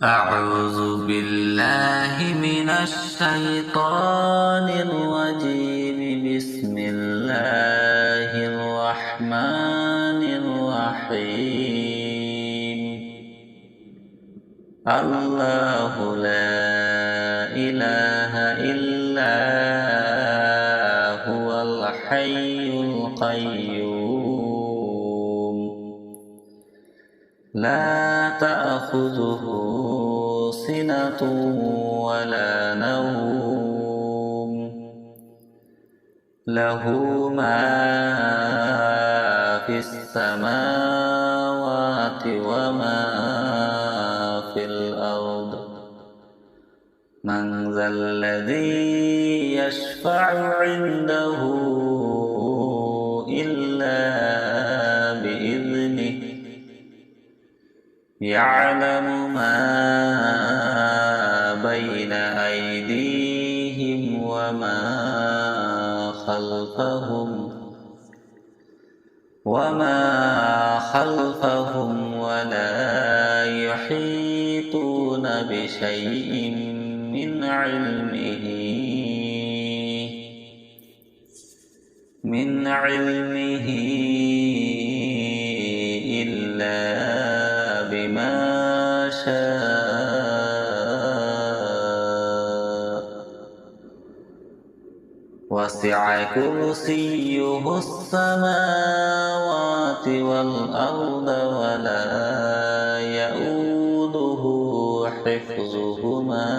أعوذ بالله من الشيطان الرجيم. بسم الله الرحمن الرحيم. الله لا إله إلا هو الحي القيوم لا تأخذه سنة ولا نوم له ما في السماوات وما في الأرض. من ذا الذي يشفع عنده إلا بإذنه يعلم ما بين أيديهم وما خلفهم ولا يحيطون بشيء من علمه إلا بما شاء. وسع كرسيه السماوات والأرض ولا يؤوده حفظهما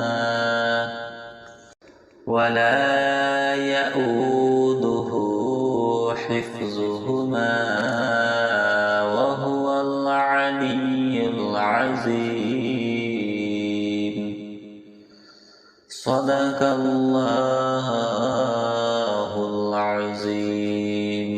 وهو العلي العظيم. صدق الله العظيم.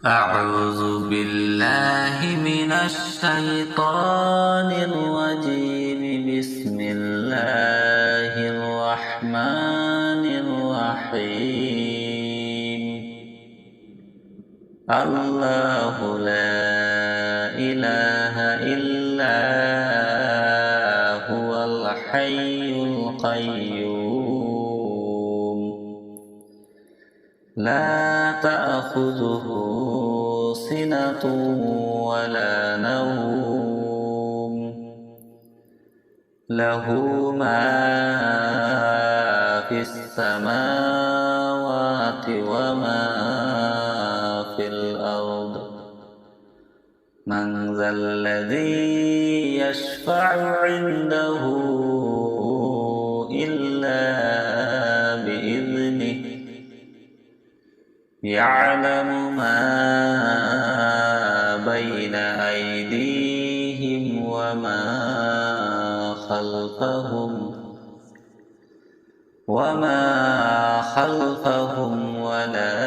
أعوذ بالله من الشيطان الرجيم. بسم الله الرحمن الرحيم. الله لا إله إلا هو الحي القيوم لا تأخذه سنة ولا نوم له ما في السماوات وما في الأرض. من ذا الذي يشفع عنده إلا بإذنه يعلم ما بين أيديهم وما خلفهم ولا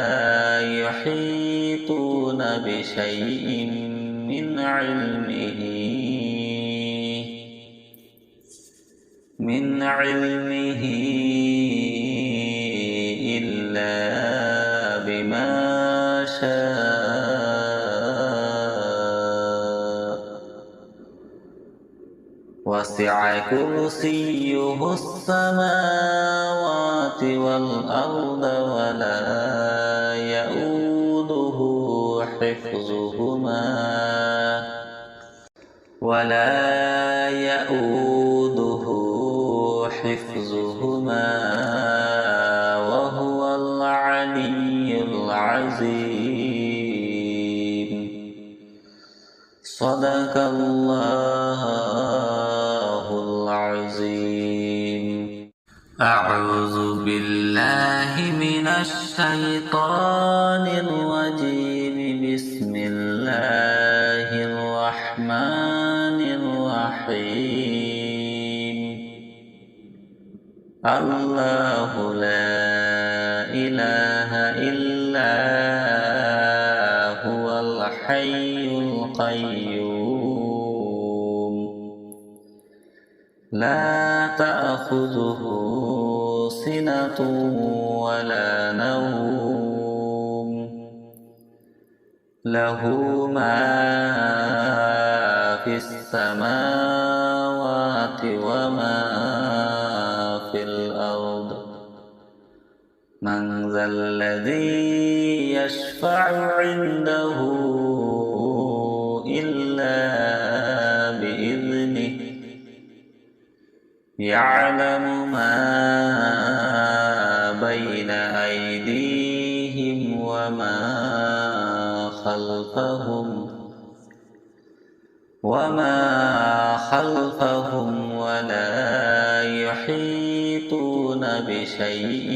يحيطون بشيء من علمه إلا بما شاء. وسع كرسيه السماوات والأرض ولا يؤوده حفظهما وهو العلي العظيم. صدق الله العظيم. أعوذ بالله من الشيطان الرجيم. بسم الله الرحمن الرحيم. الله لا إله إلا هو الحي القيوم لا تأخذه سنة ولا نوم له ما في السماوات وما في الأرض من ذا الذي يشفع عنده إلا بإذنه يعلم ما بين أيديهم وما خلفهم ولا يحيطون بشيء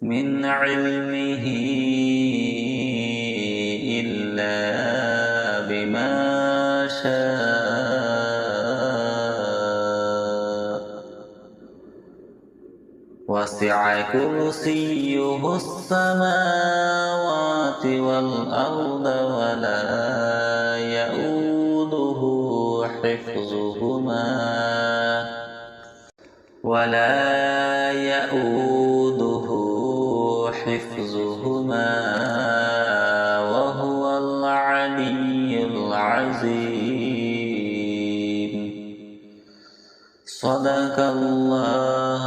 من علمه إلا بما شاء وسع كرسيه السماوات والأرض ولا يؤوده حفظهما وهو العلي العظيم. صدق الله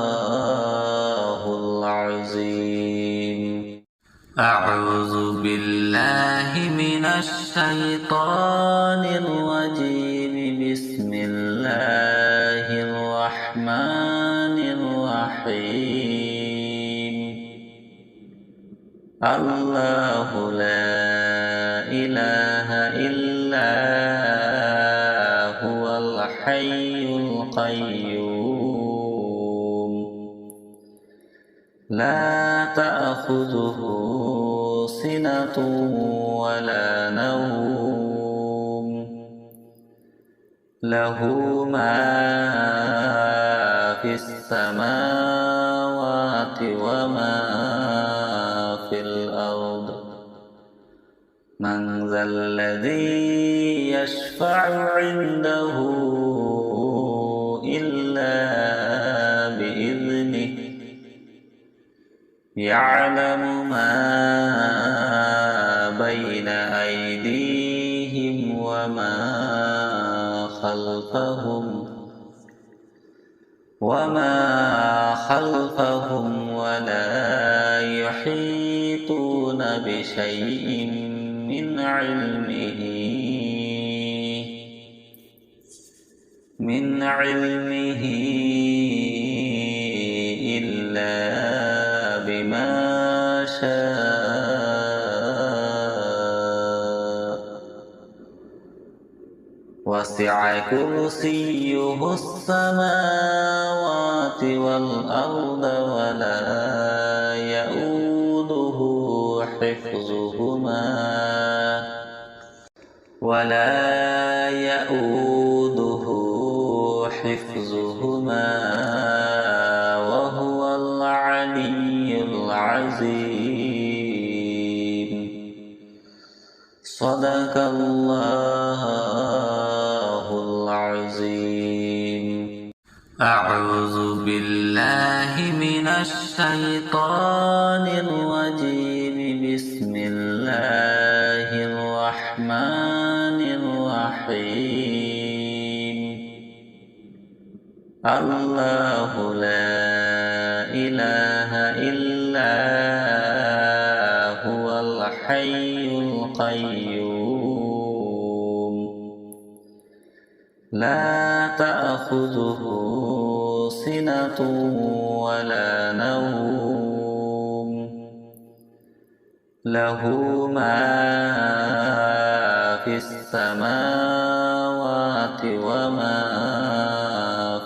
العظيم. أعوذ بالله من الشيطان الرجيم. بسم الله الرحمن الرحيم. الله لا إله إلا هو الحي القيوم لا تأخذه سنة ولا نوم له ما في السماوات وما في الأرض من ذا الذي يشفع عنده إلا بإذنه يعلم ما بين أيديهم وما خلفهم ولا يحيطون بشيء من علمه إلا بما شاء وسع كرسيه السماوات والأرض ولا يؤوده حفظهما وهو العلي العظيم. صدق الله العظيم. أعوذ بالله من الشيطان الرجيم. بسم الله الرحمن الرحيم. الله لا إله إلا هو الحي القيوم لا تأخذه سنة ولا نوم له ما في السماوات وما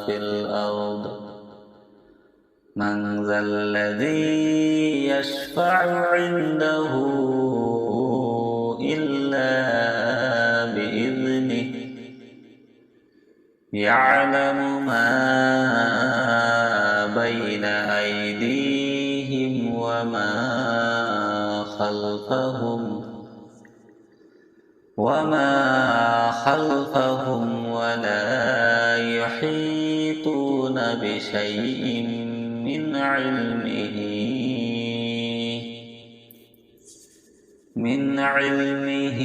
في الأرض من ذا الذي يشفع عنده إلا بإذنه يعلم ما بين أيديهم وما خلفهم ولا يحيطون بشيء من علمه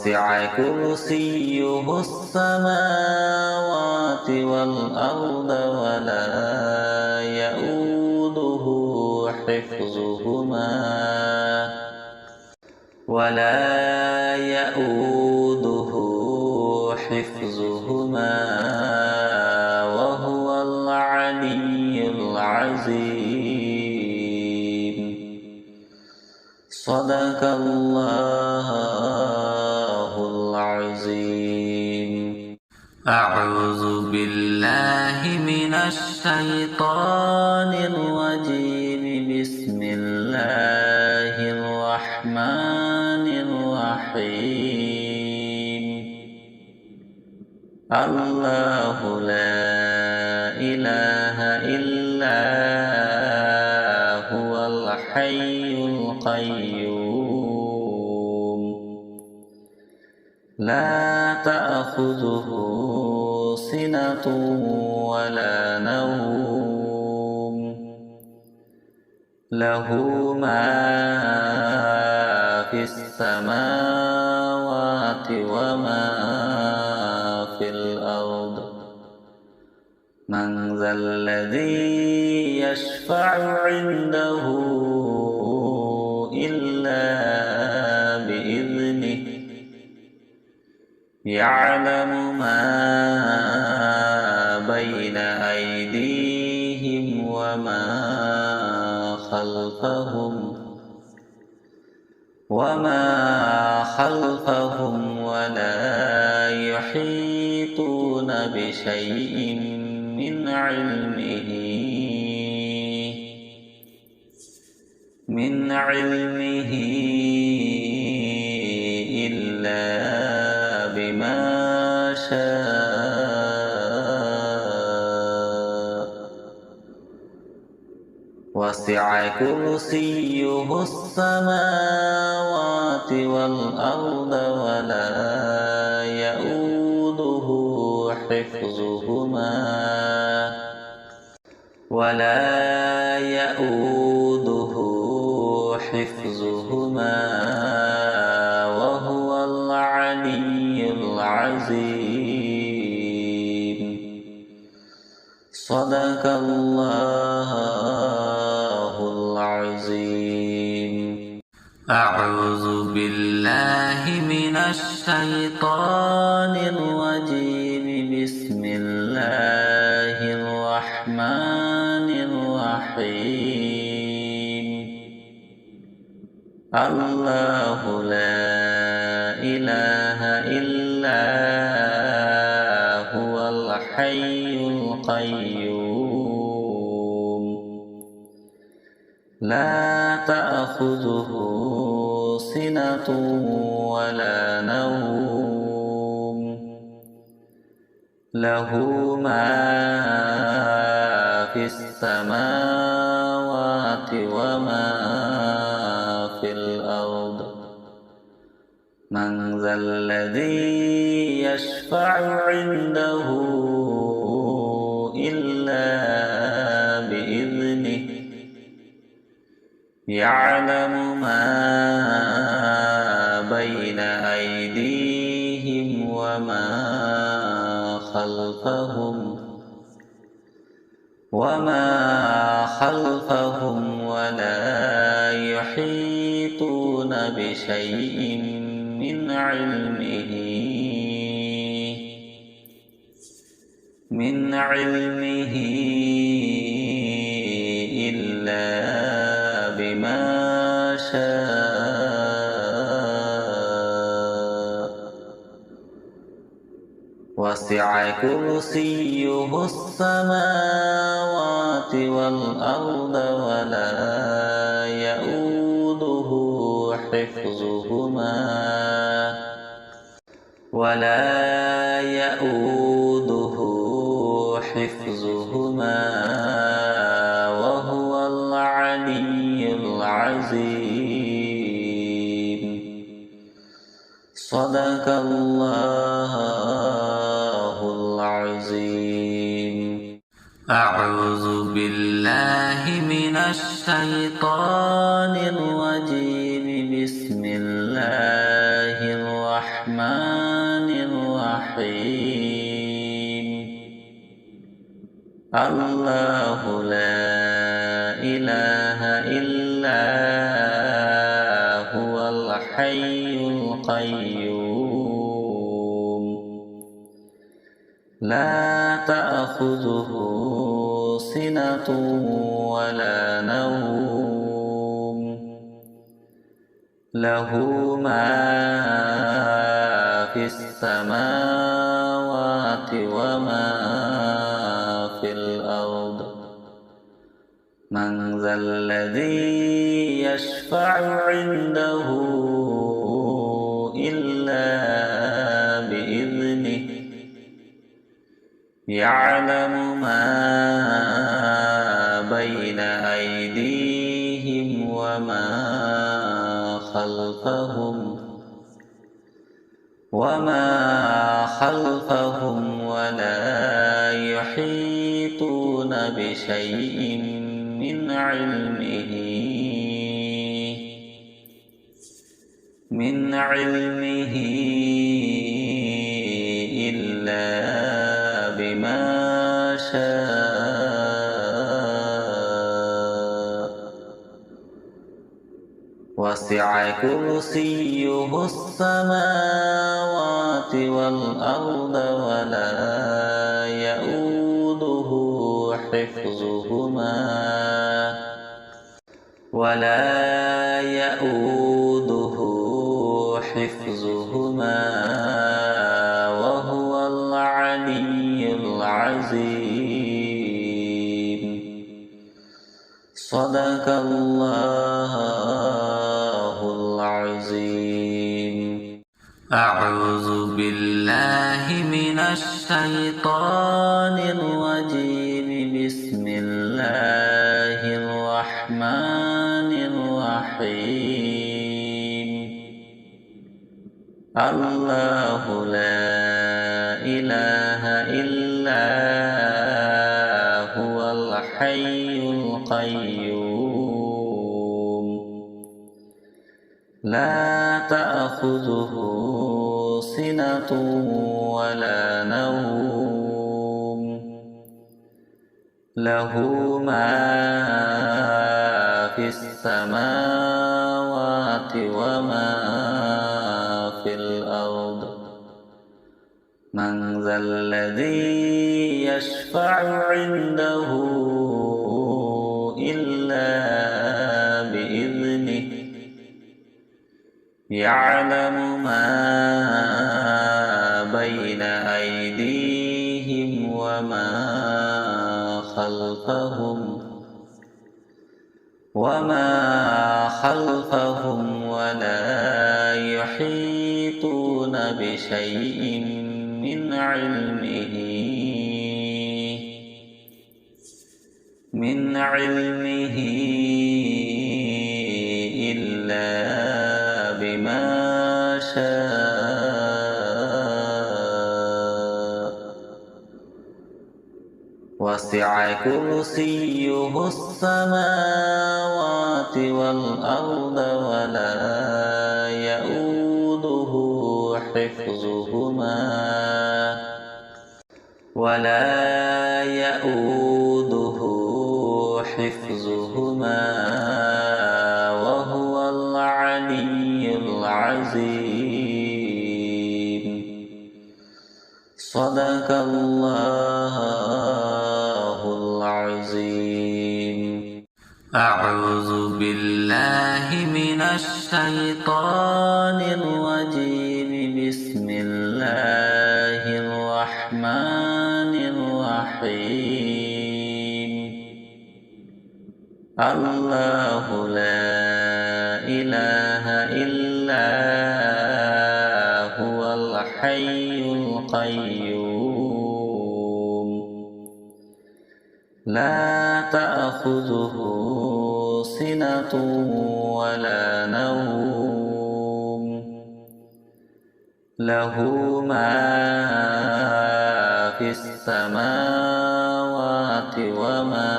وسع كرسيه السماوات والأرض ولا يؤوده حفظهما وهو العلي العظيم. صدق الله العظيم. أعوذ بالله من الشيطان الرجيم. بسم الله الرحمن الرحيم. الله لا إله إلا هو الحي القيوم. لا تأخذه سنة ولا نوم. له ما في السماوات وما في الأرض. من ذا الذي يشفع عنده إلا بإذنه. يعلم ما بين أيديهم وما خلفهم ولا يحيطون بشيء من علمه إلا بما شاء. وسع كرسيه السماوات والأرض ولا يؤوده حفظهما وهو العلي العظيم. صدق الله العظيم. أعوذ بالله من الشيطان الرجيم. بسم الله الرحمن الرحيم. الله لا إله إلا هو الحي القيوم. لا تأخذه سنة ولا نوم. له ما في السماوات وما في الأرض. من ذا الذي يشفع عنده إلا بإذنه. يعلم ما بين أيديهم وما خلفهم ولا يحيطون بشيء من علمه إلا بما شاء. وسع كرسيه السماوات والأرض ولا يؤوده حفظهما وهو العلي العظيم. صدق الله العظيم. أعوذ بالله من الشيطان الرجيم. بسم الله الرحمن الله لا إله إلا هو الحي القيوم لا تأخذه سنة ولا نوم له ما في السماوات وما في الأرض من ذا الذي يشفع عنده إلا بإذنه يعلم ما بين أيديهم وما خلفهم ولا يحيطون بشيء من علمه إلا بما شاء وسع كرسيه السماوات والأرض ولا يؤوده حفظهما وهو العلي العظيم صدق الله العظيم أعوذ بالله من الشيطان الرجيم بسم الله الرحمن الرحيم الله لا إله إلا هو الحي القيوم لا تأخذه سنة ولا نوم له ما في السماوات وما في الأرض من ذا الذي يشفع عنده إلا بإذنه يعلم ما بين أيديهم وما خلفهم ولا يحيطون بشيء من علمه إلا بما شاء وسع كرسيه السماوات والأرض ولا يؤوده حفظهما وهو العلي العظيم صدق الله العظيم أعوذ بالله من الشيطان الرجيم بسم الله الرحمن الرحيم الله لا إله إلا هو الحي القيوم لا تأخذه سنة ولا نوم له ما في السماوات وما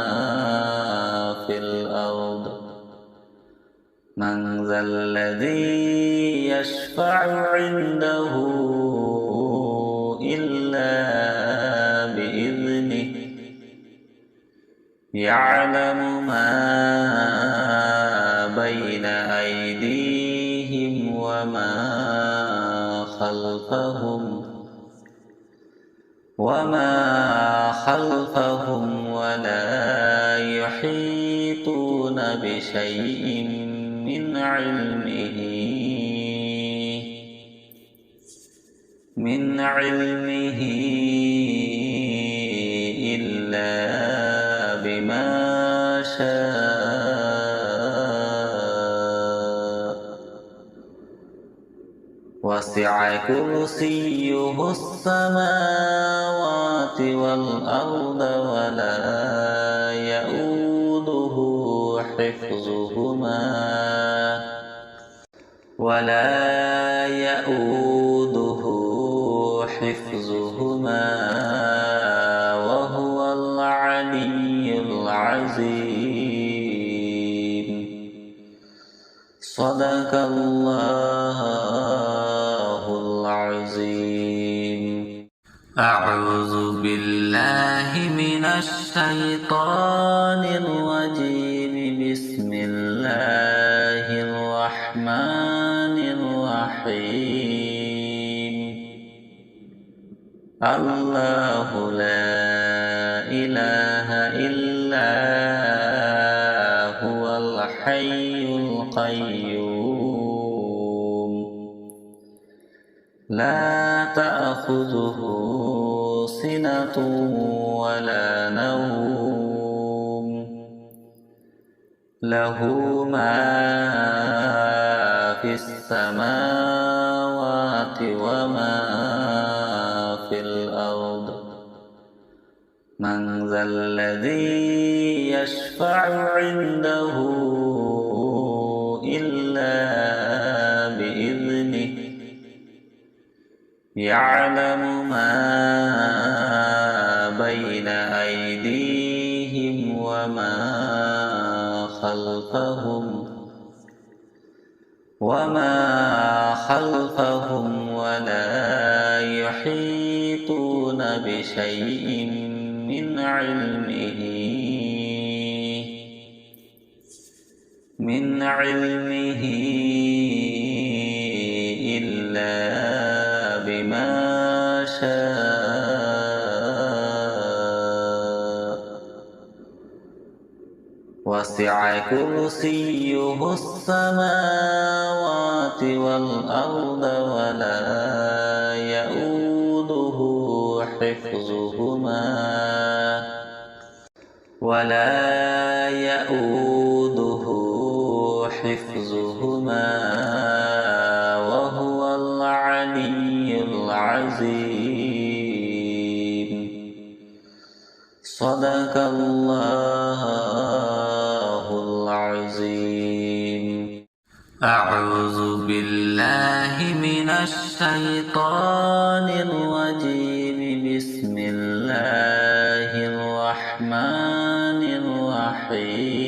في الأرض من ذا الذي يشفع عنده إلا يعلم ما بين أيديهم وما خلفهم ولا يحيطون بشيء من علمه إلا بما شاء وسع كرسيه السماوات والأرض ولا يؤوده حفظهما وهو العلي العظيم. صدق الله العظيم. أعوذ بالله من الشيطان الرجيم. بسم الله الرحمن الرحيم. الله لا إله إلا هو الحي القيوم لا تأخذه سنة ولا نوم له ما في السماوات وما في الأرض. من ذا الذي يشفع عنده إلا بإذنه. يعلم ما بين أيديهم وما خلفهم ولا يحيطون بشيء من علمه إلا بما شاء وسع كرسيه السماوات والأرض ولا يؤوده حفظهما وهو العلي العظيم. صدق الله العظيم. أعوذ بالله من الشيطان الرجيم. بسم الله الرحمن الرحيم.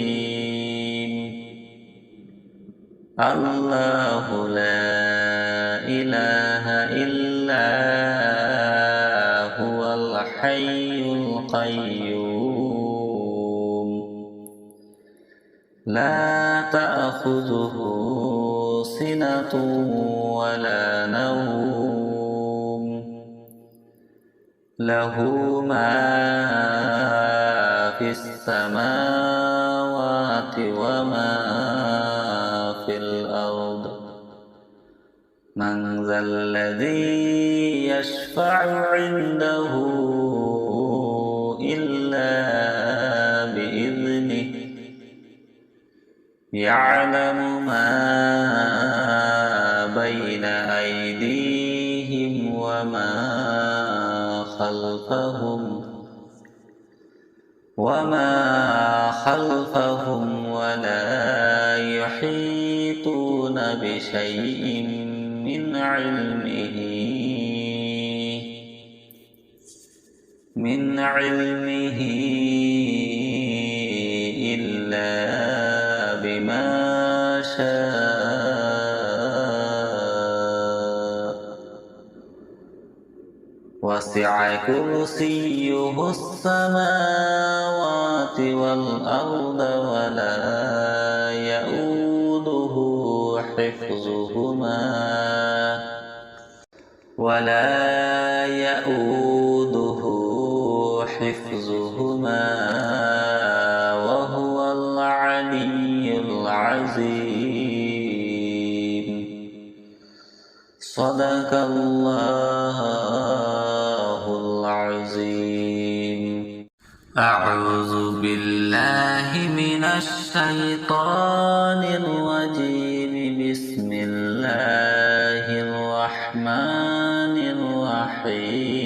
الله لا إله إلا هو الحي القيوم لا تأخذه سنة ولا نوم له ما في السماوات وما في الأرض. من ذا الذي يشفع عنده إلا بإذنه. يعلم ما بين أيديهم وما خلفهم ولا يحيطون بشيء من علمه إلا بما شاء وسع وسع كرسيه السماوات والأرض ولا يؤوده حفظهما وهو العلي العظيم. صدق الله العظيم. أعوذ بالله من الشيطان الرجيم. بسم الله الرحمن الرحيم.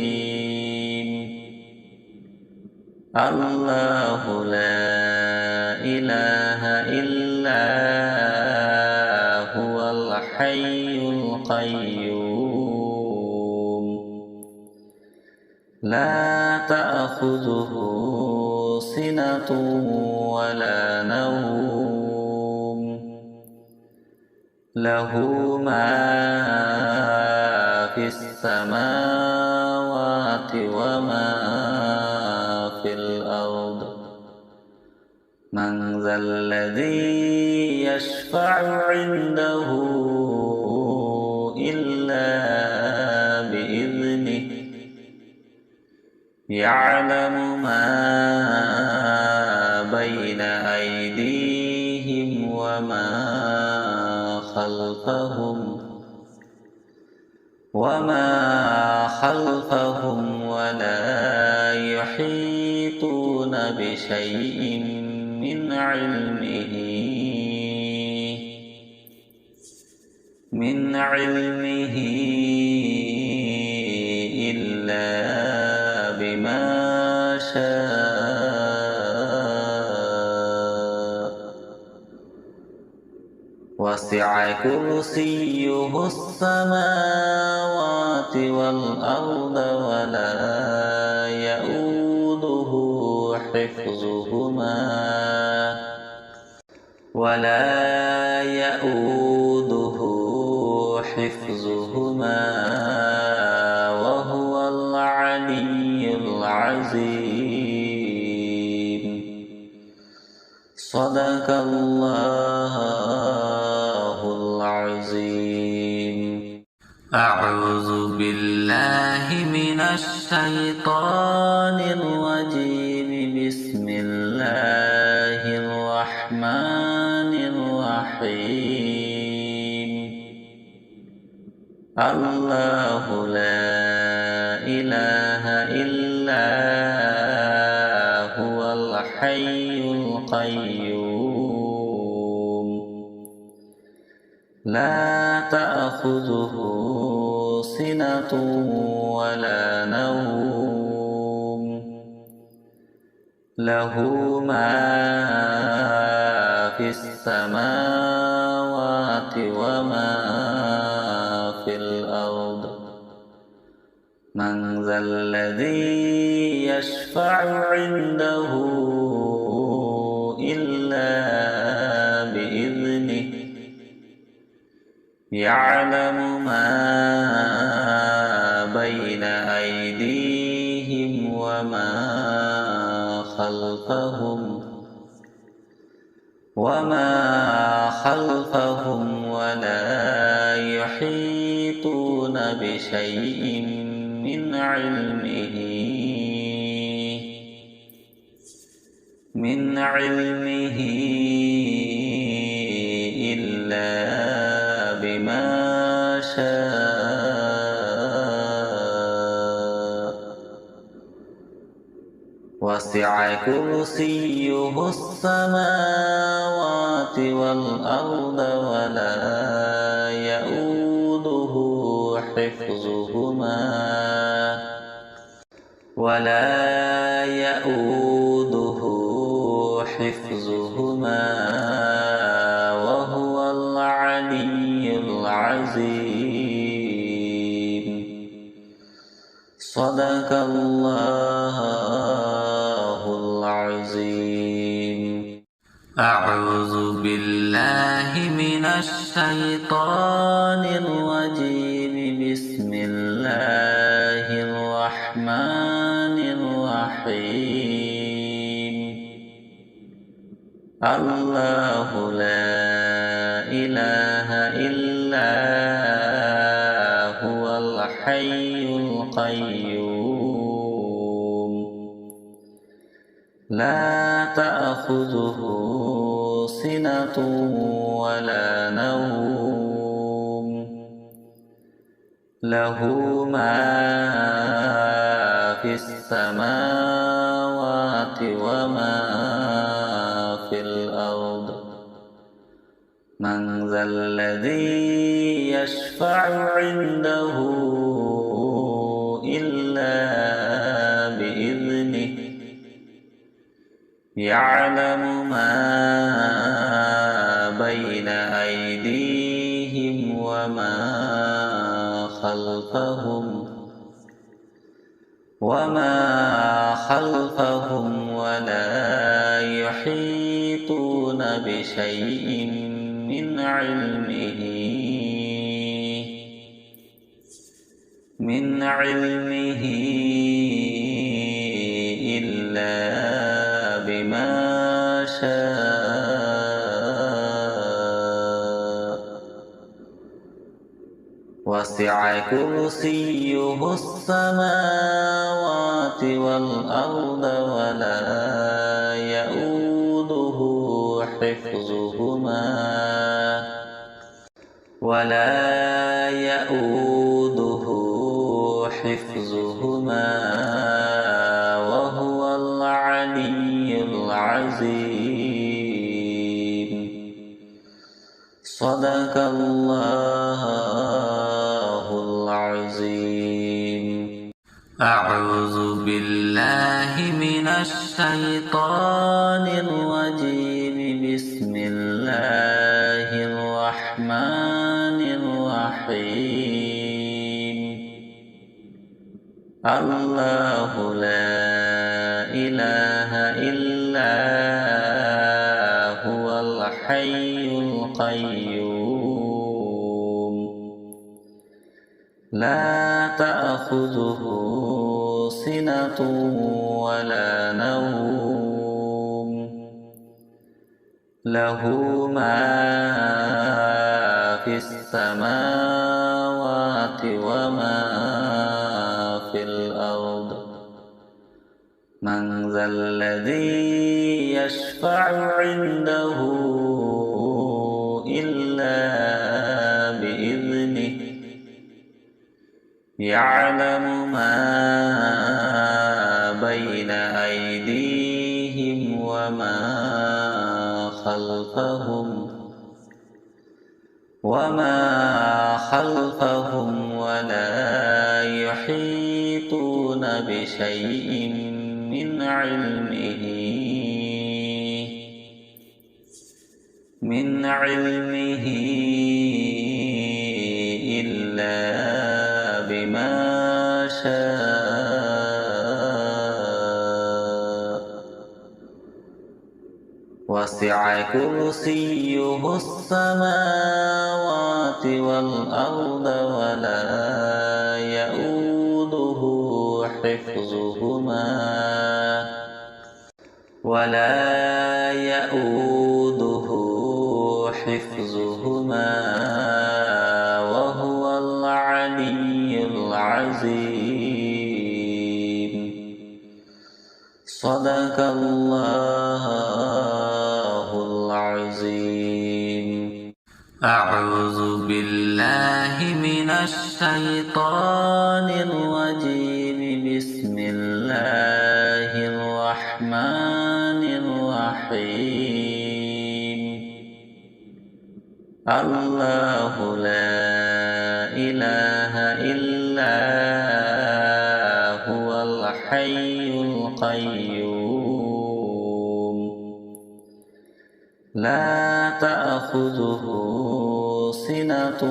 الله لا إله إلا هو الحي القيوم لا تأخذه سنة ولا نوم له ما في السماوات وما في الأرض. من ذا الذي يشفع عنده إلا بإذنه يعلم ما بين أيديهم وما خلفهم ولا يحيطون بشيء من علمه إلا بما شاء. وسع كرسيه السماوات والأرض ولا يؤوده حفظهما وهو العلي العظيم. صدق الله العظيم. أعوذ بالله من الشيطان الرجيم. بسم الله الرحمن الرحيم. الله لا إله إلا هو الحي القيوم لا تأخذه سنة ولا نوم له ما في السماوات وما في الأرض. من ذا الذي يشفع عنده إلا بإذنه يعلم ما بين أيديهم وما خلفهم ولا يحيطون بشيء من علمه إلا بما شاء. وسع كرسيه السماوات والأرض ولا يؤوده حفظهما وهو العلي العظيم. صدق الله العظيم. أعوذ بالله من الشيطان الرجيم. بسم الله الرحمن الرحيم الله لا إله إلا هو الحي القيوم لا تأخذه سنة ولا نوم له ما في السماوات وما في الأرض من ذا الذي يشفع عنده إلا بإذنه يعلم ما بين أيديهم وما خلفهم ولا يحيطون بشيء من علمه إلا بما شاء وسع كرسيه السماوات والأرض ولا يؤوده حفظهما وهو العلي العظيم صدق الله العظيم أعوذ بالله من الشيطان الرجيم بسم الله الرحمن الرحيم الله لا إله إلا هو الحي القيوم لا تأخذه سنة ولا نوم له ما في السماوات وما في الأرض من ذا الذي يشفع عنده إلا بإذنه يعلم ما بين أيديهم وما خلفهم ولا يحيطون بشيء من علمه إلا بما شاء وسع كرسيه السماوات والأرض ولا يؤوده حفظهما وهو العلي العظيم صدق الله العظيم أعوذ بالله من الشيطان الرجيم بسم الله الرحمن الرحيم الله لا إله إلا هو الحي القيوم لا تأخذه سنة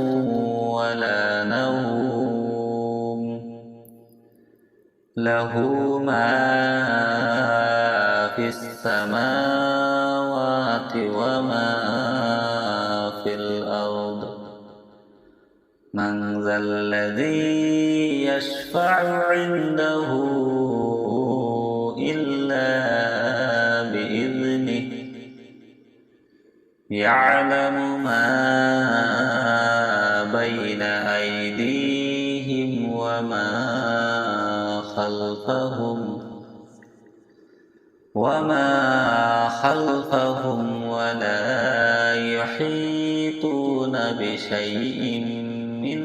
ولا نوم له ما في السماوات وما في الأرض من ذا الذي يشفع عنده يعلم ما بين أيديهم وما خلفهم ولا يحيطون بشيء من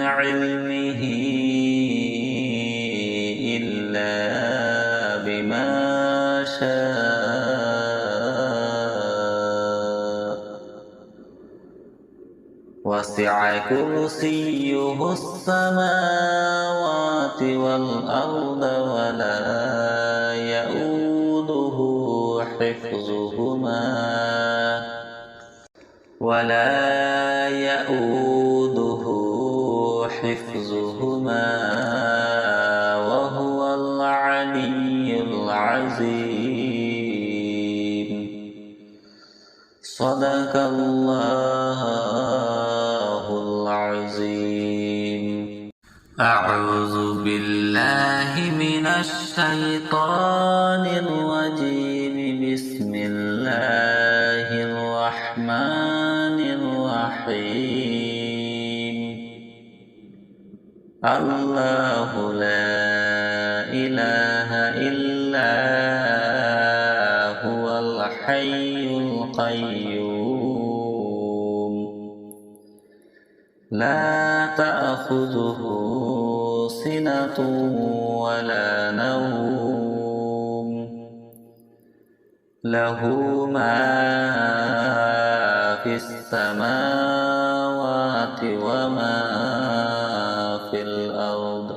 علمه إلا بما شاء وسع كرسيه السماوات والأرض ولا يؤوده حفظهما وهو العلي العظيم. صدق الله العظيم. أعوذ بالله من الشيطان الرجيم. بسم الله الرحمن الرحيم. الله لا إله إلا هو الحي القيوم لا تأخذه سنة ولا نوم له ما في السماوات وما في الأرض.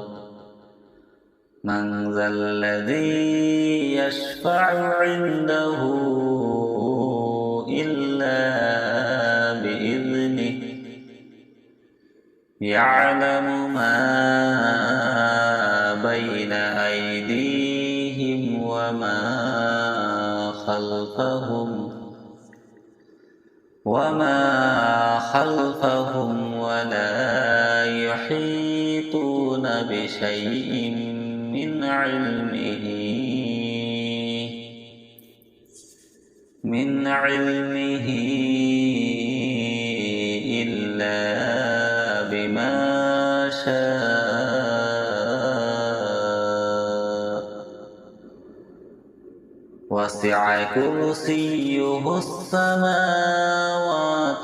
من ذا الذي يشفع عنده إلا بإذنه. يعلم ما بين أيديهم وما خلفهم ولا يحيطون بشيء من علمه إلا بما شاء وسع كرسيه السماوات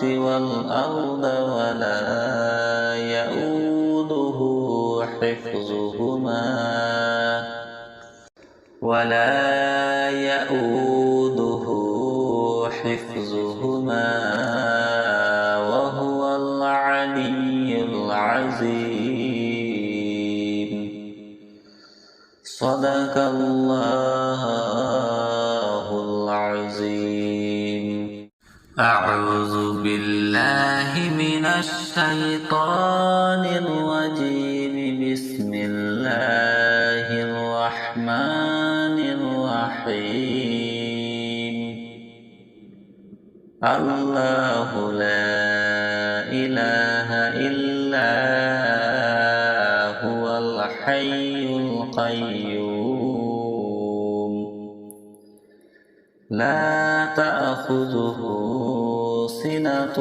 والأرض ولا يؤوده حفظهما وهو العلي العظيم. صدق الله العظيم. أعوذ بالله من الشيطان الرجيم. بسم الله الرحمن الرحيم. الله لا إله إلا هو الحي القيوم لا تأخذه سنة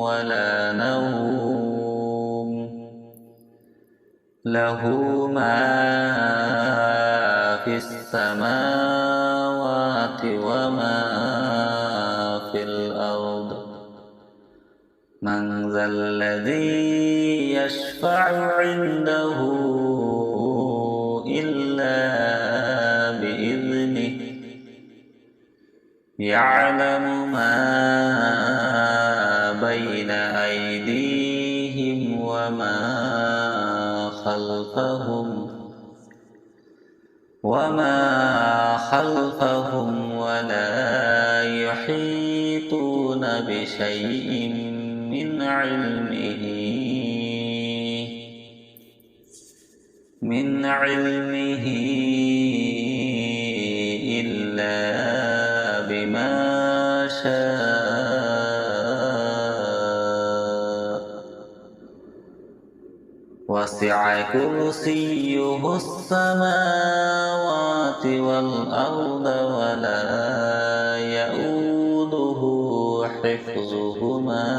ولا نوم له ما في السماوات وما في الأرض. من ذا الذي يشفع عنده إلا بإذنه. يعلم ما بين أيديهم وما خلفهم ولا يحيطون بشيء من علمه إلا بما شاء وسع كرسيه السماوات والأرض ولا يؤوده حفظهما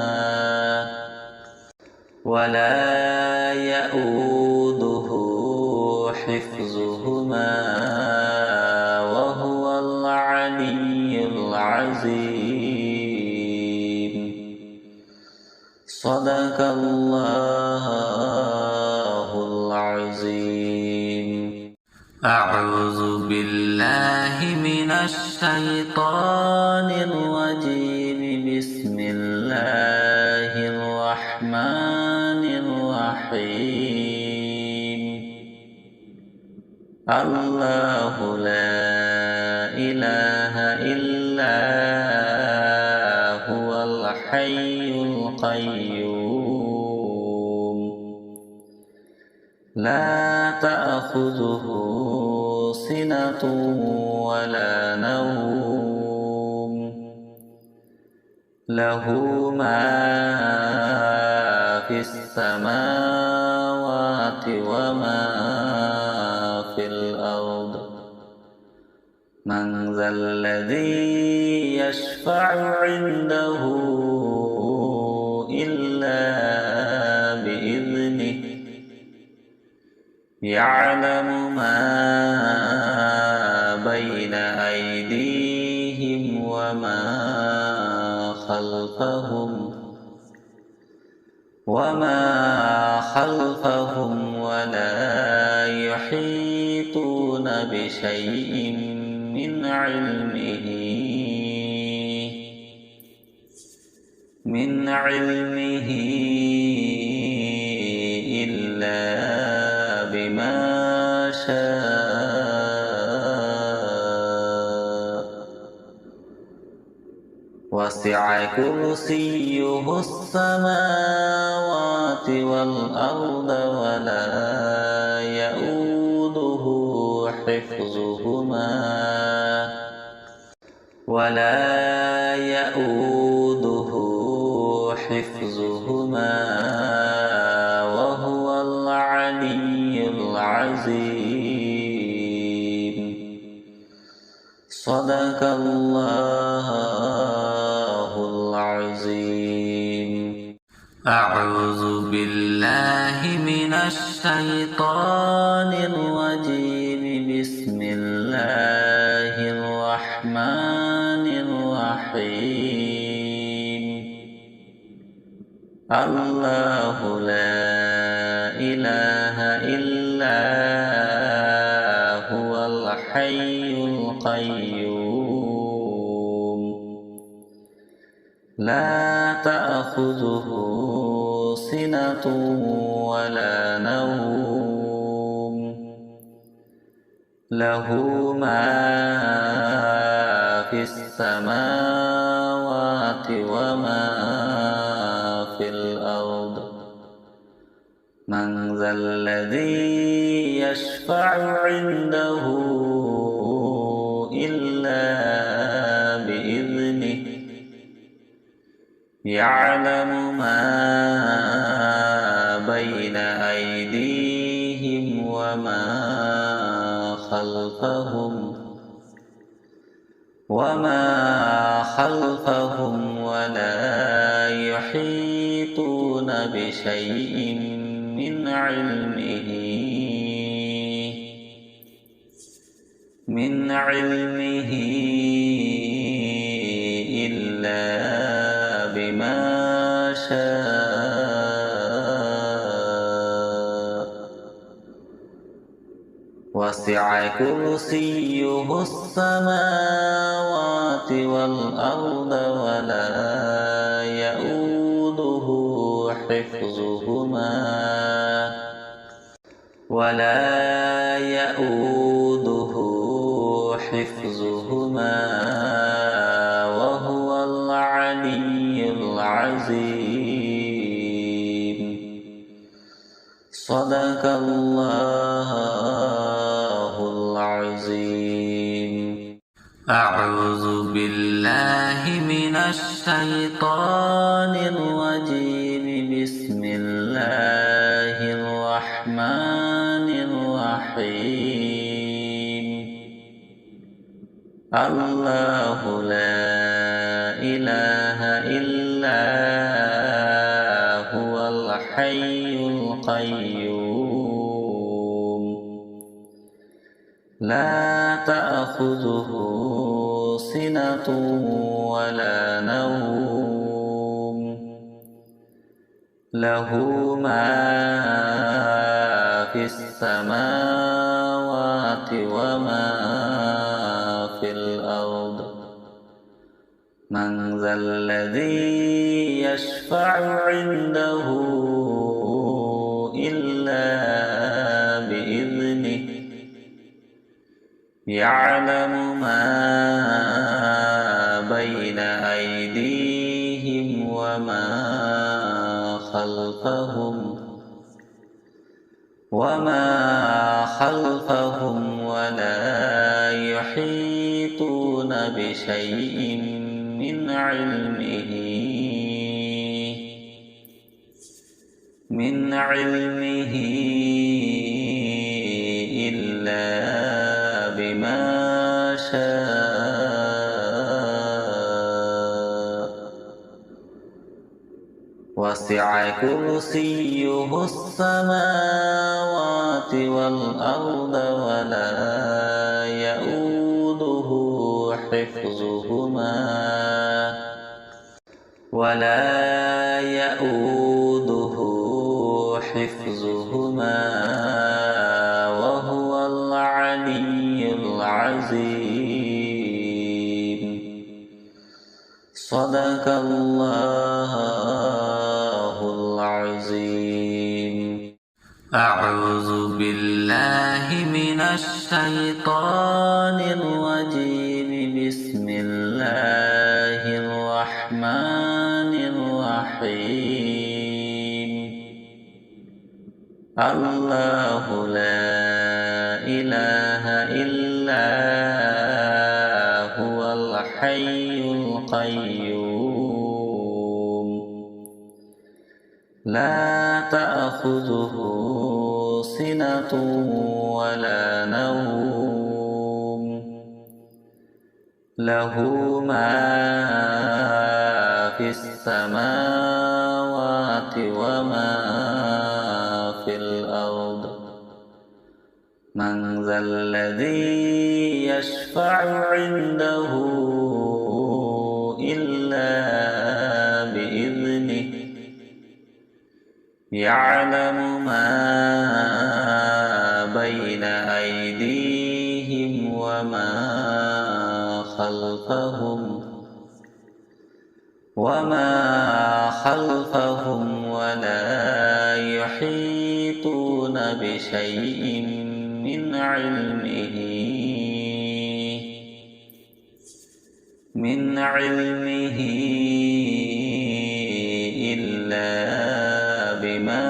وهو العلي العظيم. صدق الله العظيم. أعوذ بالله من الشيطان الرجيم. بسم الله الرحمن الرحيم. الله لا إله إلا هو الحي القيوم لا تأخذه سنة ولا نوم له ما في السماوات وما في الأرض. من ذا الذي يشفع عنده إلا بإذنه يعلم ما بين أيديهم وما خلفهم ولا يحيطون بشيء من علمه إلا بما شاء. وسع كرسيه السماوات والأرض ولا يؤوده حفظهما وهو العلي العظيم. صدق الله العظيم. أعوذ بالله من الشيطان الرجيم. بسم الله الرحمن الرحيم. الله لا إله إلا هو الحي القيوم لا تأخذه سنة ولا نوم له ما في السماوات وما في الأرض. من ذا الذي يشفع عنده إلا بإذنه يعلم ما بين أيديهم وما خلفهم ولا يحيطون بشيء من علمه إلا بما شاء. وسع كرسيه السماوات والأرض ولا يؤوده حفظهما وهو العلي العظيم. صدق الله العظيم. أعوذ بالله من الشيطان الرجيم. بسم الله الرحمن الرحيم الله لا إله إلا هو الحي القيوم لا تأخذه سنة ولا نوم له ما في السماوات وما في الأرض من ذا الذي يشفع عنده إلا بإذنه يعلم ما بين أيديهم وما خلفهم ولا يحيطون بشيء من علمه إلا بما شاء وسع كرسيه السماوات والأرض ولا يؤوده حفظهما وهو العلي العظيم صدق الله العظيم أعوذ بالله من الشيطان الرجيم بسم الله الرحمن الرحيم الله لا إله إلا هو الحي القيوم لا تأخذه سنة ولا نوم له ما في السماوات وما في الأرض من ذا الذي يشفع عنده إلا بإذنه يعلم ما بين أيديهم وما خلفهم ولا يحيطون بشيء من علمه إلا بما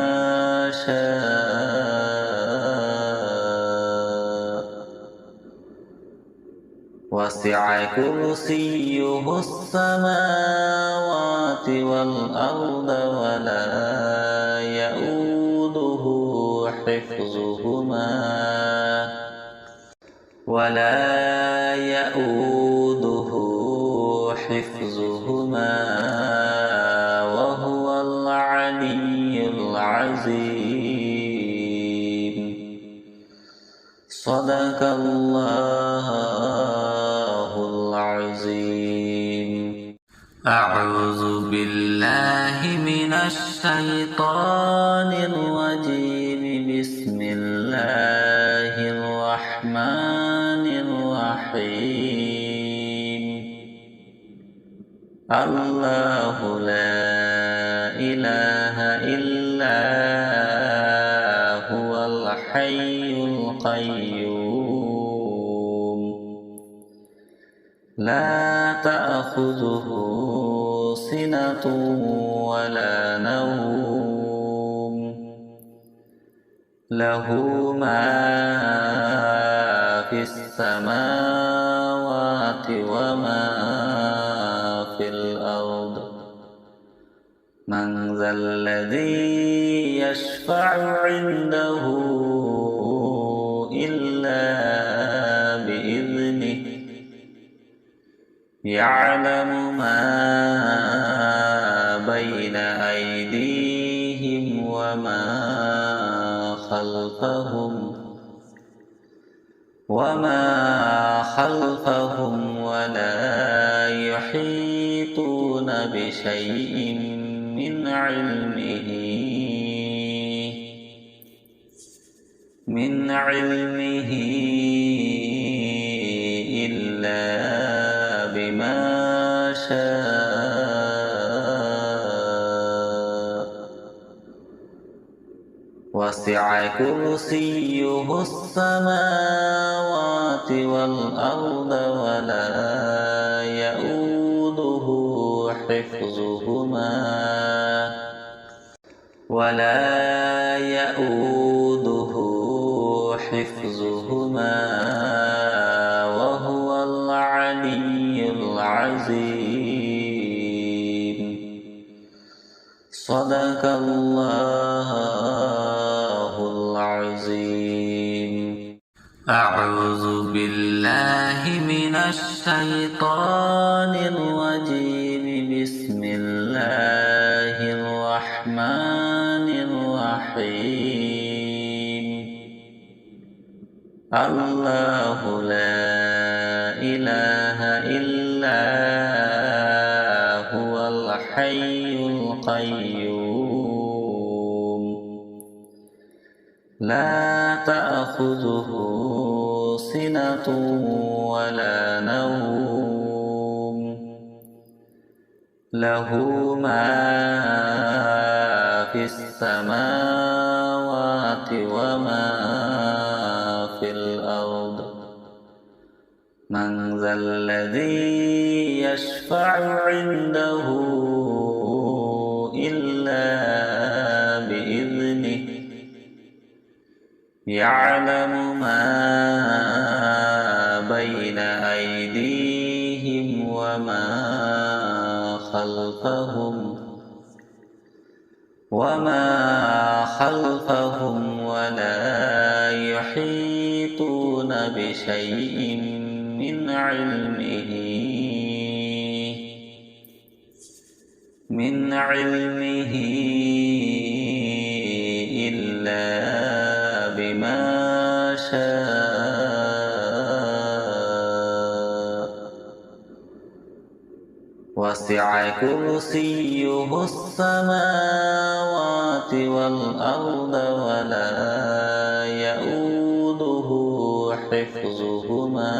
شاء وسع كرسيه السماوات والأرض ولا يؤوده حفظهما وهو العلي العظيم صدق الله العظيم أعوذ بالله من الشيطان الرجيم بسم الله الرحمن الرحيم الله لا إله إلا هو الحي القيوم لا تأخذه سنة ولا نوم له ما في السماوات وما في الأرض من ذا الذي يشفع عنده يعلم ما بين أيديهم وما خلفهم ولا يحيطون بشيء من علمه إلا بما شاء وسع كرسيه السماوات والأرض ولا يؤوده حفظهما وهو العلي العظيم. صدق الله العظيم. أعوذ بالله من الشيطان الرجيم. بسم الله الرحمن الرحيم. الله لا إله إلا هو الحي القيوم لا تأخذه سنة ولا نوم له ما في السماوات وما في الأرض. من ذا الذي يشفع عنده إلا بإذنه. يعلم ما بين أيديهم وما خلفهم ولا يحيطون بشيء من علمه إلا بما شاء وسع كرسيه السماوات والأرض ولا يؤوده حفظهما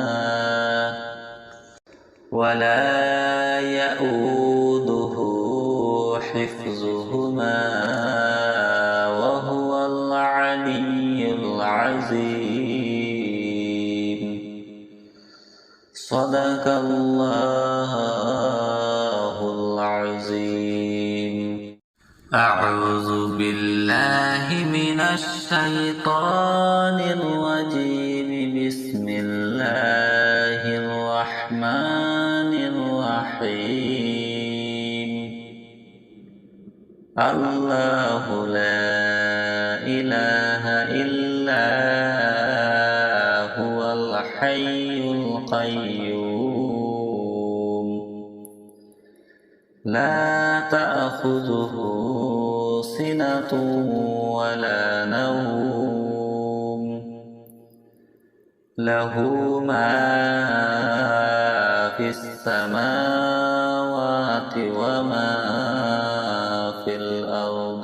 وهو العلي العظيم. صدق الله العظيم. أعوذ بالله من الشيطان الرجيم. بسم الله الرحمن الرحيم. الله لا إله إلا هو الحي القيوم لا تأخذه سنة ولا نوم له ما في السماوات وما في الأرض.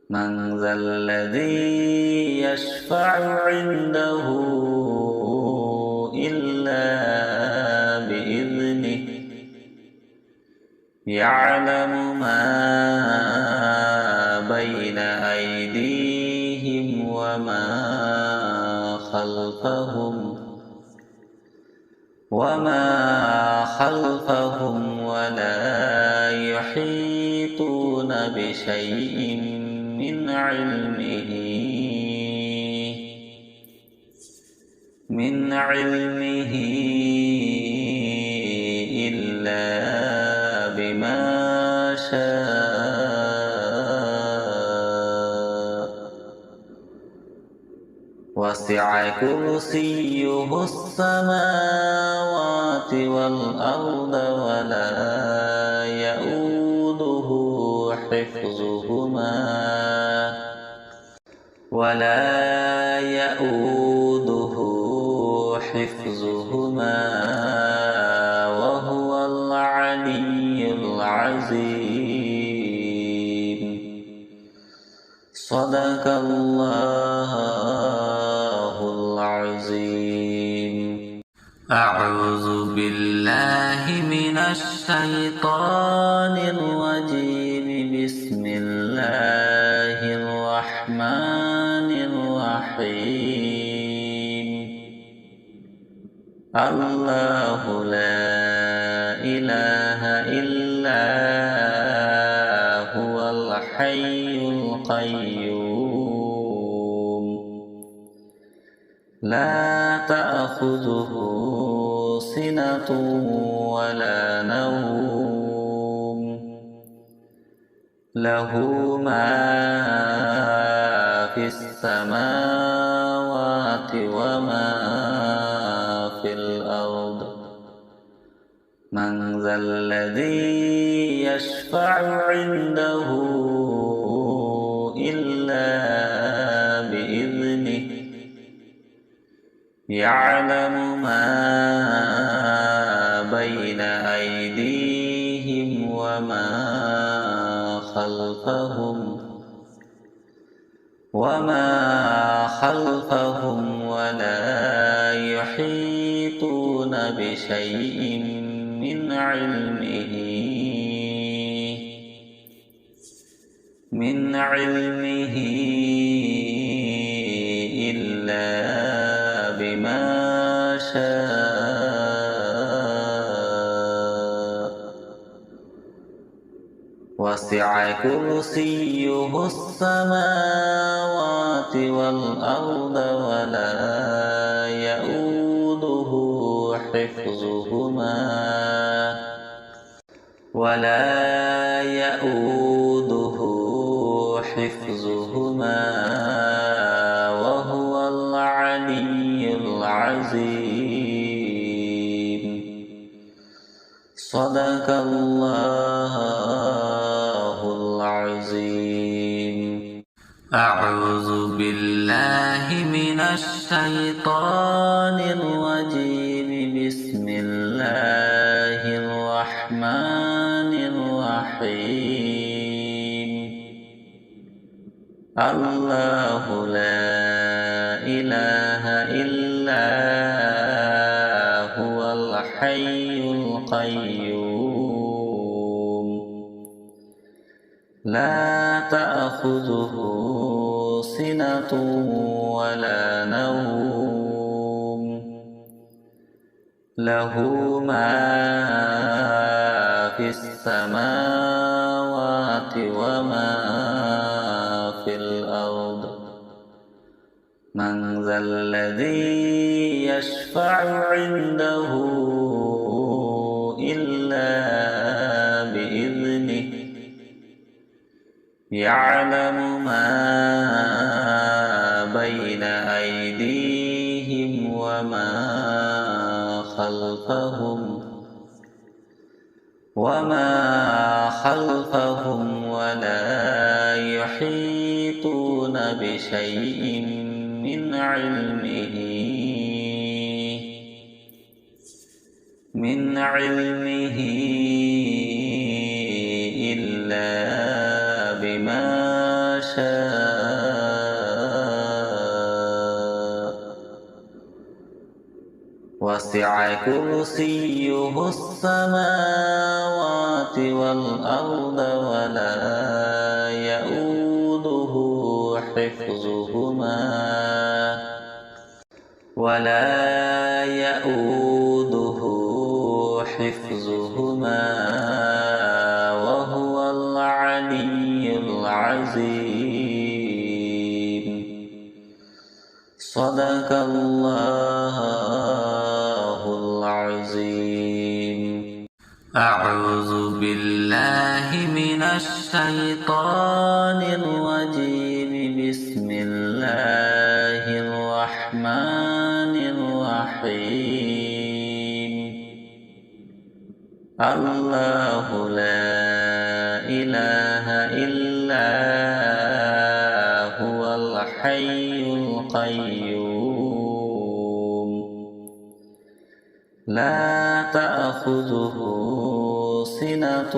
من ذا الذي يشفع عنده إلا بإذنه. يعلم ما بين أيديهم وما خلفهم ولا يحيطون بشيء من علمه إلا بما شاء وسع كرسيه السماوات والأرض ولا يؤوده حفظهما وهو العلي العظيم. صدق الله العظيم. أعوذ بالله من الشيطان الرجيم. بسم الله الرحمن الرحيم. الله لا إله إلا هو الحي القيوم لا تأخذه سنة ولا نوم له ما في السماوات وما في الأرض. من ذا الذي يشفع عنده إلا بإذنه يعلم ما بين أيديهم وما خلفهم ولا يحيطون بشيء من علمه إلا بما شاء. وسع كرسيه السماوات والأرض ولا يؤوده حفظهما وهو العلي العظيم. صدق الله العظيم. أعوذ بالله من الشيطان الرجيم. بسم الله الرحمن الرحيم. الله لا إله إلا هو الحي القيوم لا تأخذه سنة ولا نوم له ما في السماوات وما في الأرض. من ذا الذي يشفع عنده إلا بإذنه يعلم ما بين أيديهم وما خلفهم ولا يحيطون بشيء من علمه إلا بما شاء. وسع كرسيه السماوات والأرض ولا يؤوده حفظهما وهو العلي العظيم. صدق الله العظيم. أعوذ بالله من الشيطان الرجيم. بسم الله الرحمن الله لا إله إلا هو الحي القيوم لا تأخذه سنة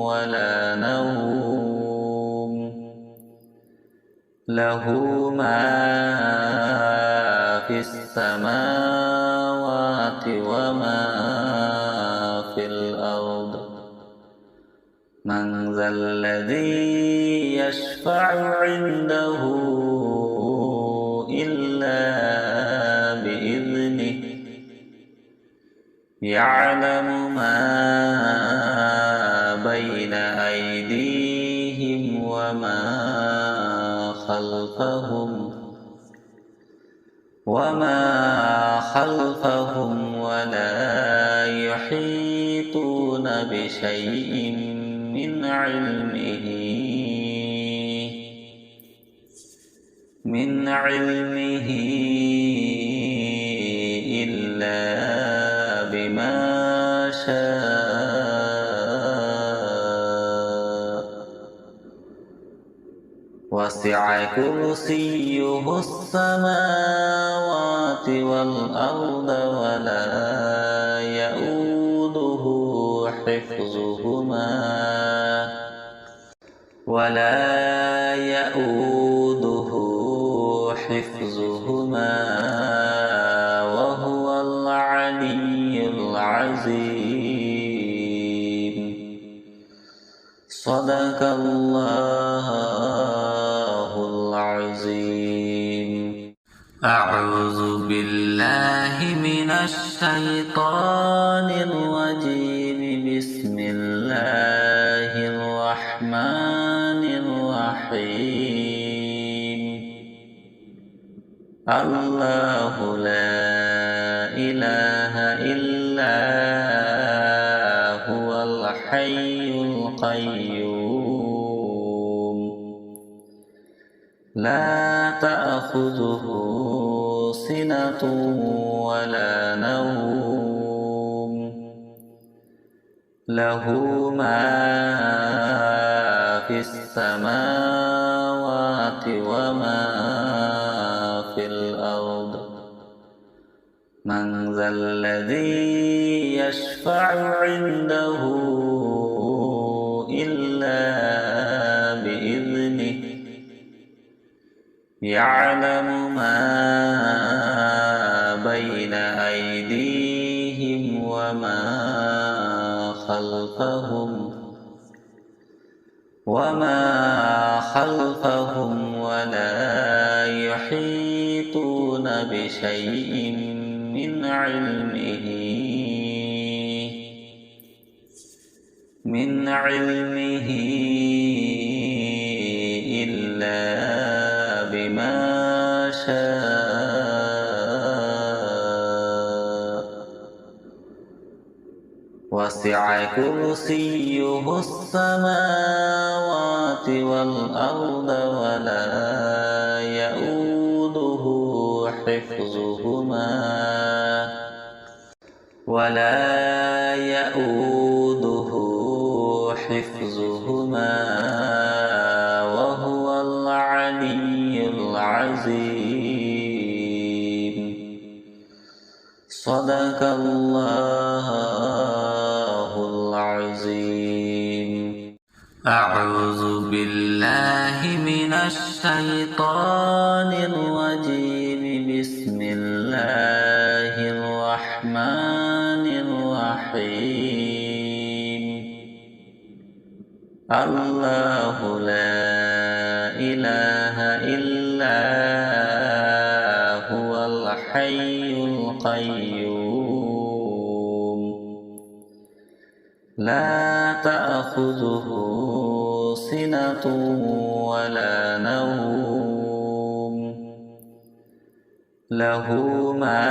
ولا نوم له ما في السماوات وما في الأرض من ذا الذي يشفع عنده إلا بإذنه يعلم ما بين أيديهم وما خلفهم ولا يحيطون بشيء من علمه إلا بما شاء وسع كرسيه السماوات والأرض ولا يؤوده حفظهما وهو العلي العظيم صدق الله العظيم. أعوذ بالله من الشيطان الرجيم. بسم الله الرحمن الرحيم. الله لا إله إلا هو الحي القيوم لا تأخذه سنة ولا نوم له ما في السماوات وما في الأرض من ذا الذي يشفع عنده إلا بإذنه يعلم ما بين أيديهم وما خلفهم ولا يحيطون بشيء من علمه إلا بما شاء وسع كرسيه السماوات والأرض ولا يؤوده حفظهما وهو العلي العظيم صدق الله العظيم. أعوذ بالله من الشيطان الرجيم. بسم الله الرحمن الرحيم. الله لا إله إلا هو الحي القيوم لا تأخذه سنة ولا نوم له ما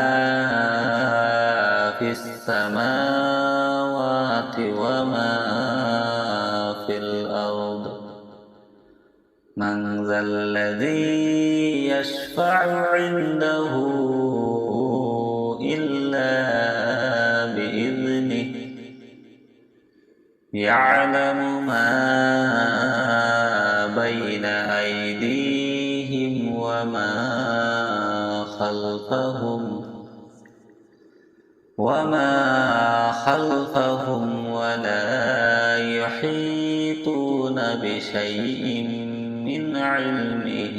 في السماوات وما في الأرض من ذا الذي يشفع عنده إلا بإذنه يعلم ما بين أيديهم وما خلفهم ولا يحيطون بشيء من علمه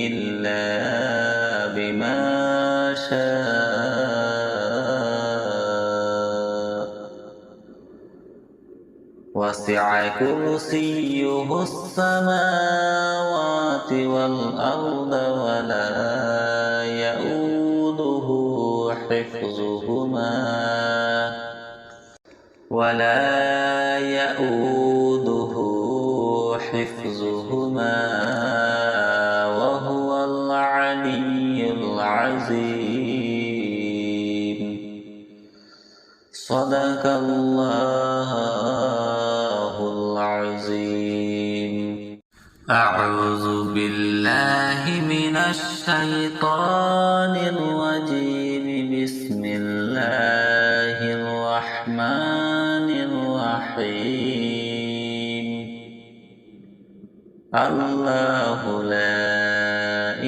إلا بما شاء وسع كرسيه السماوات والأرض ولا يؤوده حفظهما وهو العلي العظيم. صدق الله العظيم. أعوذ بالله من الشيطان الرجيم. بسم الله الرحمن الرحيم. الله لا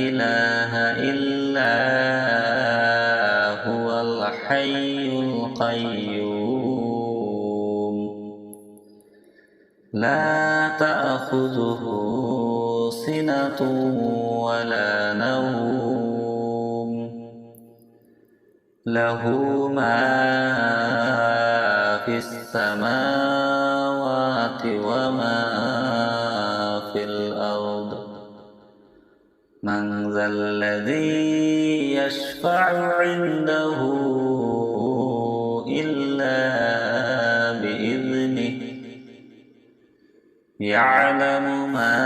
إله إلا هو الحي القيوم لا تأخذه سنة ولا نوم له ما في السماوات وما في الأرض. من ذا الذي يشفع عنده إلا بإذنه. يعلم ما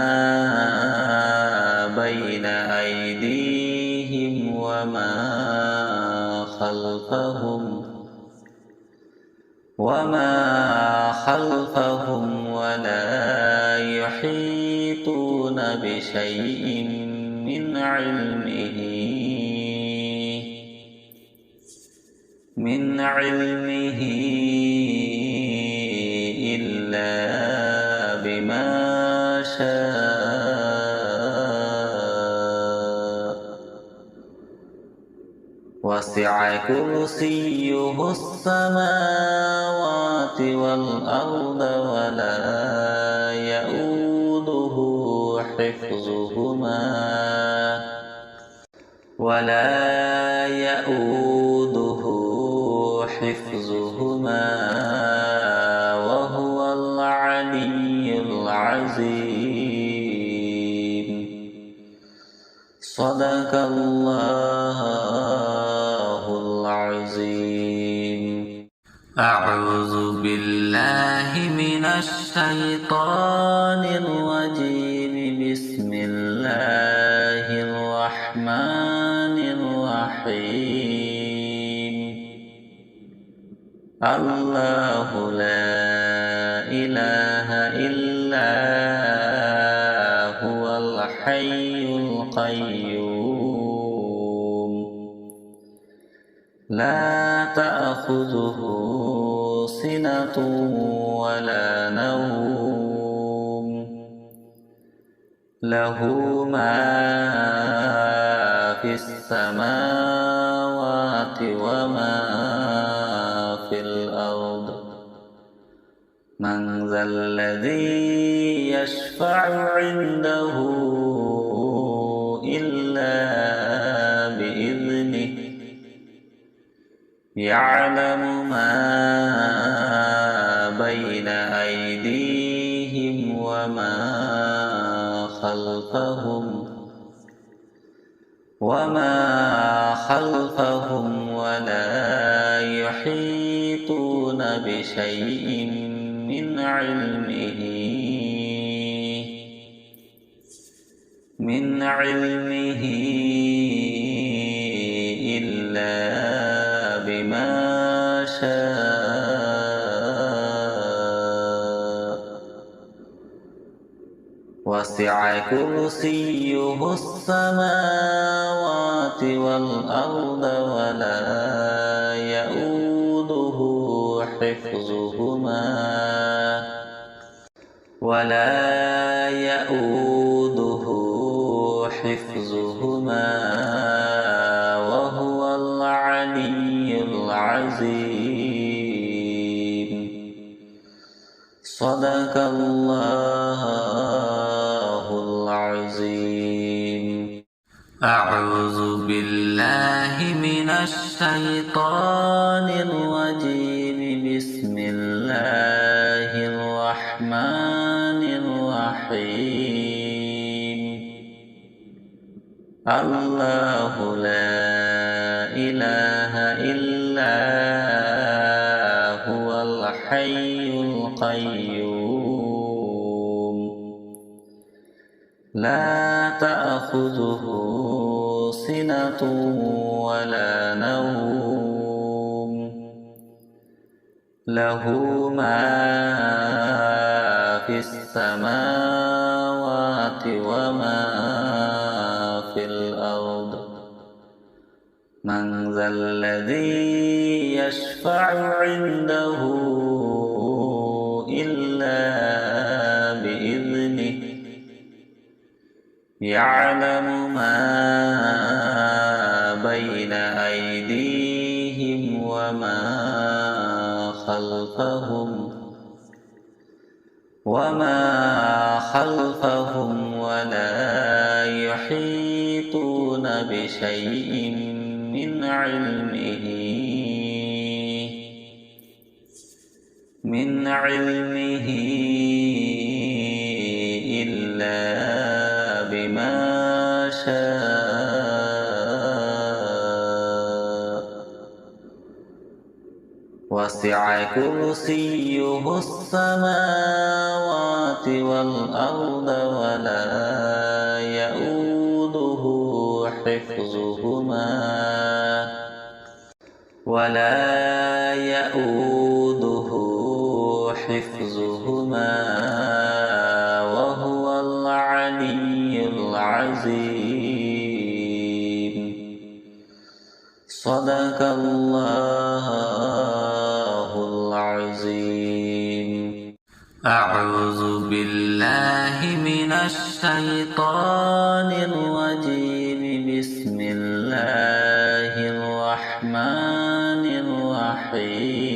بين أيديهم وما خلفهم ولا يحيطون بشيء من علمه إلا بما شاء وسع كرسيه السماوات والأرض ولا يؤوده حفظهما وهو العلي العظيم. صدق الله العظيم. أعوذ بالله من الشيطان الرجيم. بسم الله الرحمن الرحيم. الله لا إله إلا هو الحي القيوم لا تأخذه سنة ولا نوم له ما في السماوات وما في الأرض. من ذا الذي يشفع عنده إلا بإذنه. يعلم ما بين أيديهم وما خلفهم ولا يحيطون بشيء من علمه إلا بما شاء وسع كرسيه السماوات والأرض ولا يؤوده حفظهما وهو العلي العظيم. صدق الله العظيم. أعوذ بالله من الشيطان الرجيم. بسم الله الرحمن الرحيم. الله لا إله إلا هو الحي القيوم لا تأخذه سنة ولا نوم له ما في السماوات وما في الأرض. من ذا الذي يشفع عنده إلا بإذنه يعلم ما بين أيديهم وما خلفهم ولا يحيطون بشيء من علمه إلا بما شاء. وسع كرسيه السماوات والأرض ولا يؤوده حفظهما وهو العلي العظيم. صدق الله العظيم. أعوذ بالله من الشيطان الرجيم. بسم الله الرحمن الرحيم.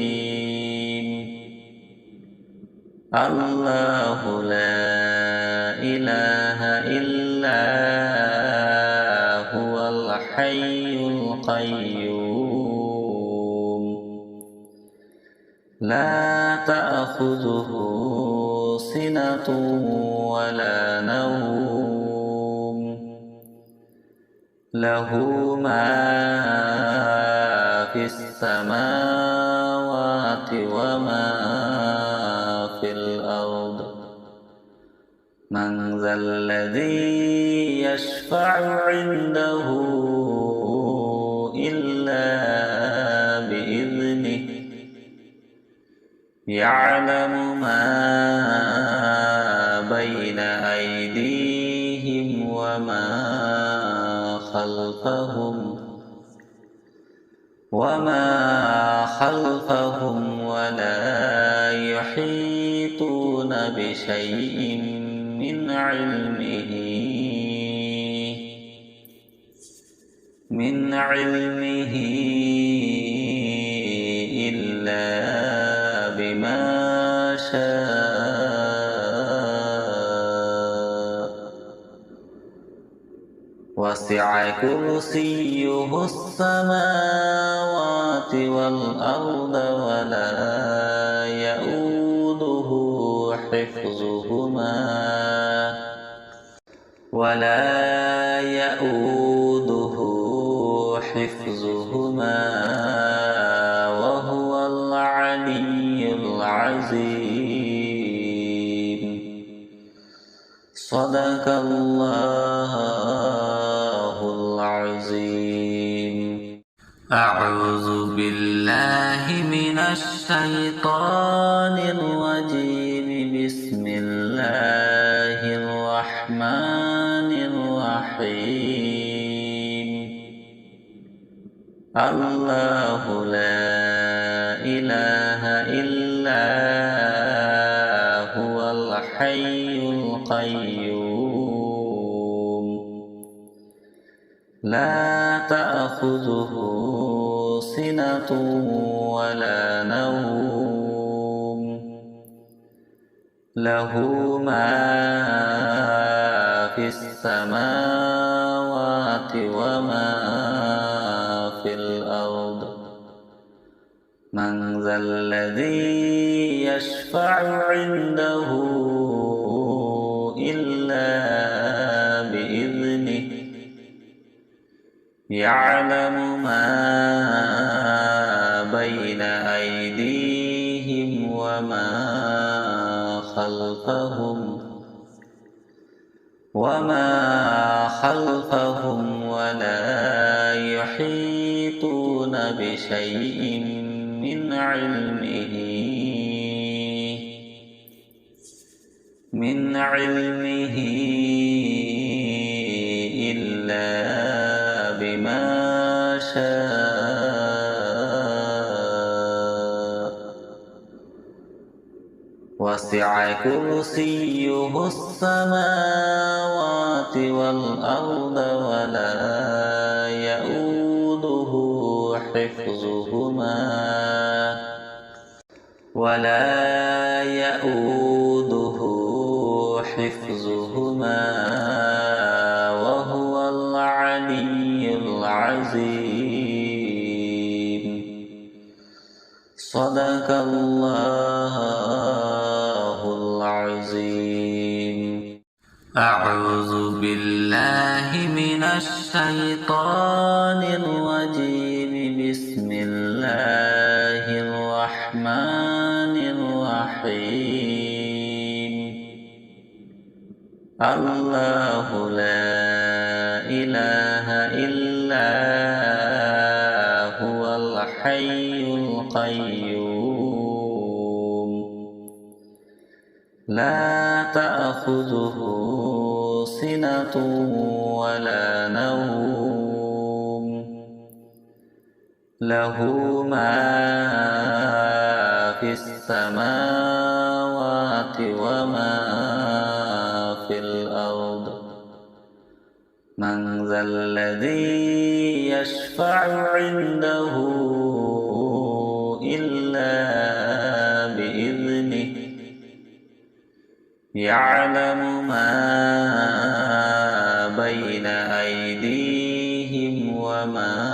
الله لا إله إلا هو الحي القيوم لا تأخذه سنة ولا نوم له ما في السماوات وما في الأرض. من ذا الذي يشفع عنده إلا بإذنه يعلم ما بين أيديهم وما خلفهم ولا يحيطون بشيء من علمه إلا بما شاء. وسع كرسيه السماوات والأرض ولا يؤوده حفظهما وهو العلي العظيم. صدق الله العظيم. أعوذ بالله من الشيطان الرجيم. بسم الله الرحمن الله لا إله إلا هو الحي القيوم لا تأخذه سنة ولا نوم له ما في السماوات وما في الأرض من ذا الذي يشفع عنده إلا بإذنه يعلم ما بين أيديهم وما خلفهم ولا يحيطون بشيء من علمه إلا بما شاء وسع كرسيه السماوات والأرض ولا يؤوده حفظهما وهو العلي العظيم صدق الله العظيم أعوذ بالله من الشيطان الرجيم بسم الله الرحمن الرحيم الله لا إله إلا هو الحي القيوم لا تأخذه سنة ولا نوم له ما في السماوات وما في الأرض من ذا الذي يشفع عنده إلا بإذنه يعلم ما بين أيديهم وما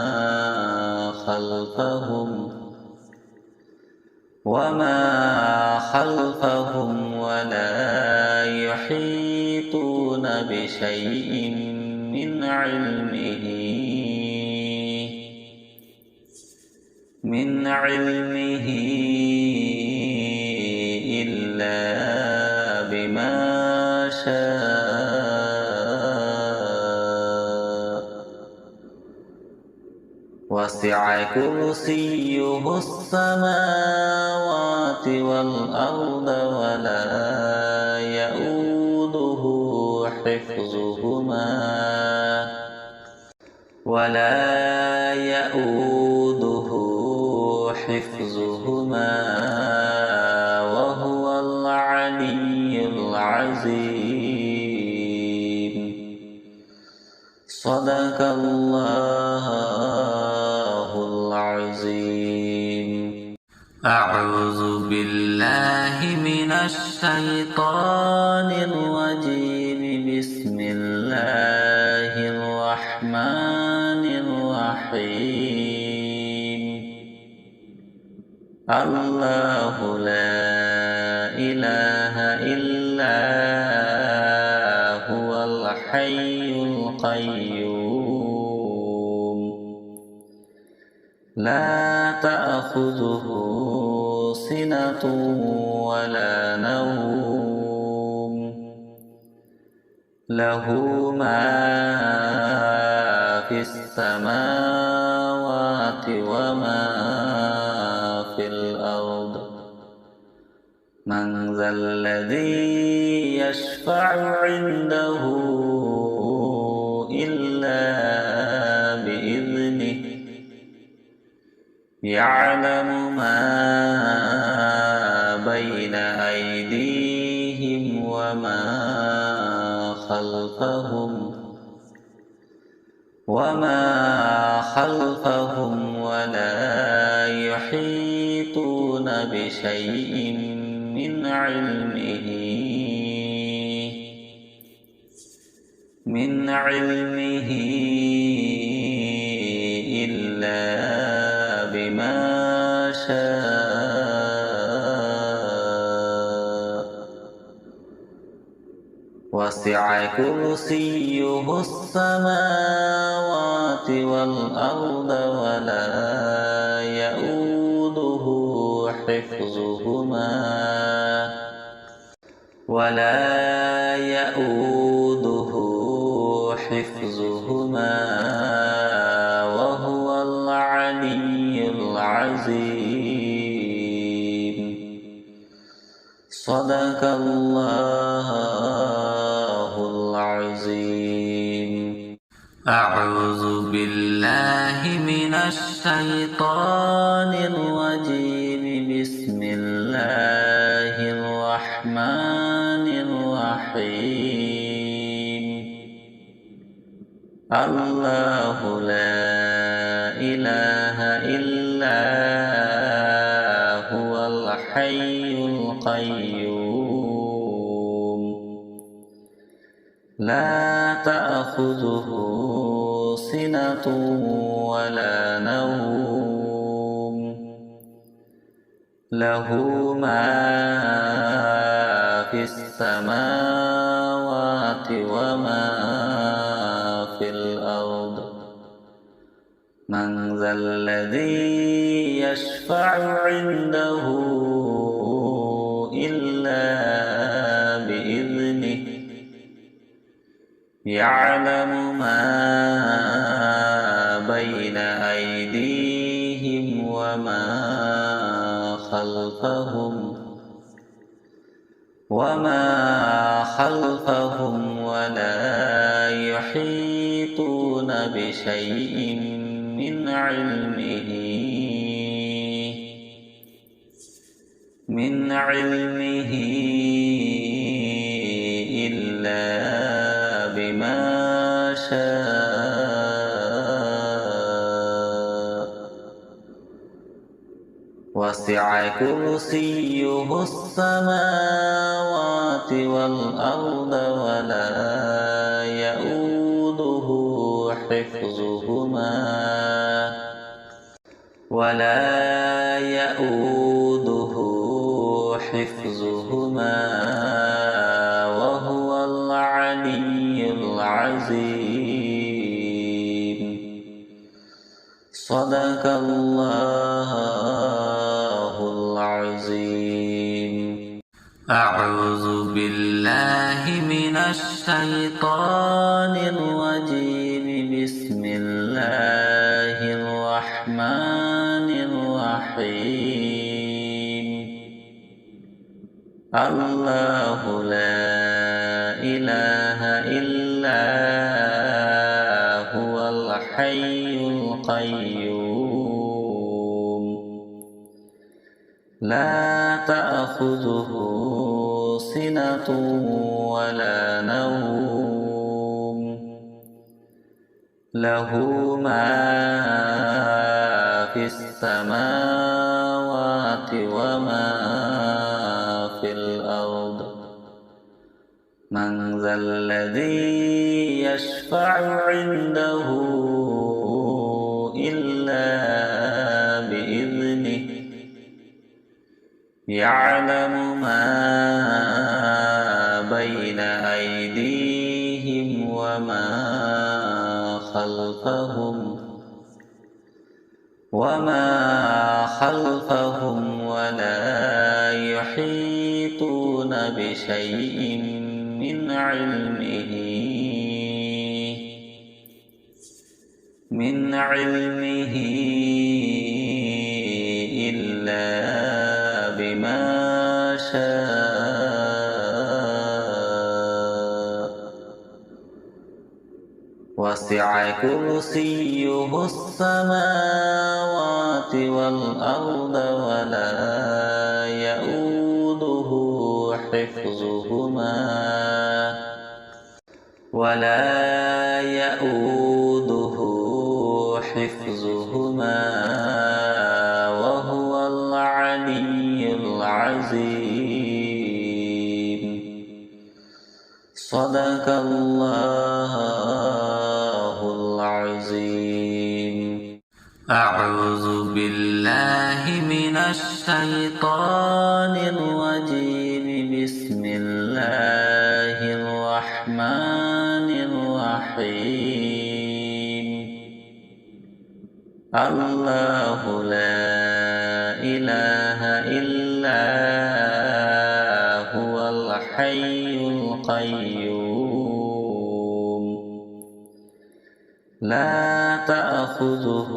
خلفهم ولا يحيطون بشيء من علمه إلا بما شاء وسع كرسيه السماوات والأرض ولا يؤوده حفظهما وهو العلي العظيم صدق الله العظيم أعوذ بالله من الشيطان الرجيم بسم الله الرحمن الرحيم الله لا إله إلا هو الحي القيوم لا تأخذه سنة ولا نوم له ما في السماوات وما في الأرض من ذا الذي يشفع عنده إلا بإذنه يعلم ما بين أيديهم وما خلفهم ولا يحيطون بشيء من علمه إلا بما شاء وسع كرسيه السماوات والأرض ولا يؤوده حفظهما وهو العلي العظيم. صدق الله العظيم. أعوذ بالله من الشيطان الرجيم. بسم الله الرحمن الرحيم. الله لا إله إلا هو الحي القيوم لا تأخذه سنة ولا نوم له ما في السماوات وما في الأرض. من ذا الذي يشفع عنده إلا بإذنه. يعلم ما بين أيديهم وما خلفهم ولا يحيطون بشيء من علمه إلا بما شاء وسع كرسيه السماوات والأرض ولا يؤوده حفظهما وهو العلي العظيم. صدق الله العظيم. أعوذ بالله من الشيطان الرجيم. بسم الله الرحمن الرحيم. الله لا إله إلا هو الحي القيوم لا تأخذه سنة ولا نوم له ما في السماوات وما في الأرض. من ذا الذي يشفع عنده إلا بإذنه. يعلم ما بين أيديهم وما خلفهم ولا يحيطون بشيء من علمه إلا بما شاء وسع كرسيه السماوات والأرض ولا يؤوده حفظهما وهو العلي العظيم. صدق الله العظيم. أعوذ بالله من الشيطان الرجيم. بسم الله الرحمن الرحيم. الله لا إله إلا هو الحي القيوم. لا تأخذه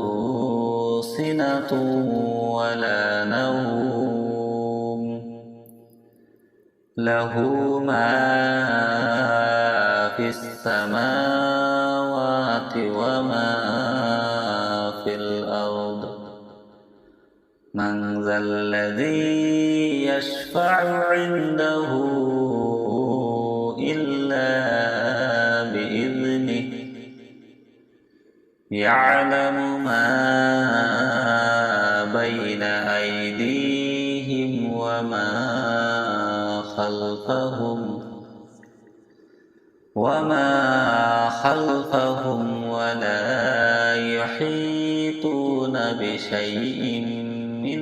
سنة ولا نوم. له ما في السماوات وما في الأرض. من ذا الذي يشفع عنده إلا بإذنه. يعلم ما بين أيديهم وما خلفهم ولا يحيطون بشيء من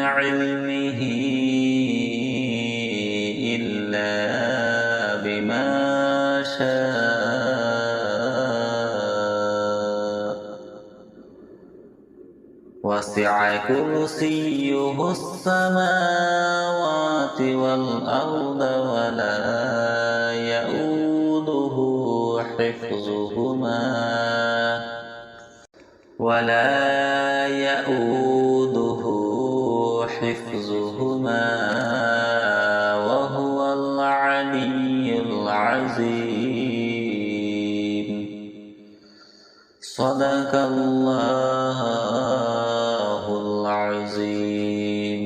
علمه إلا بما شاء. وسع كرسيه السماوات والأرض ولا يؤوده حفظهما وهو العلي العظيم. صدق الله العظيم.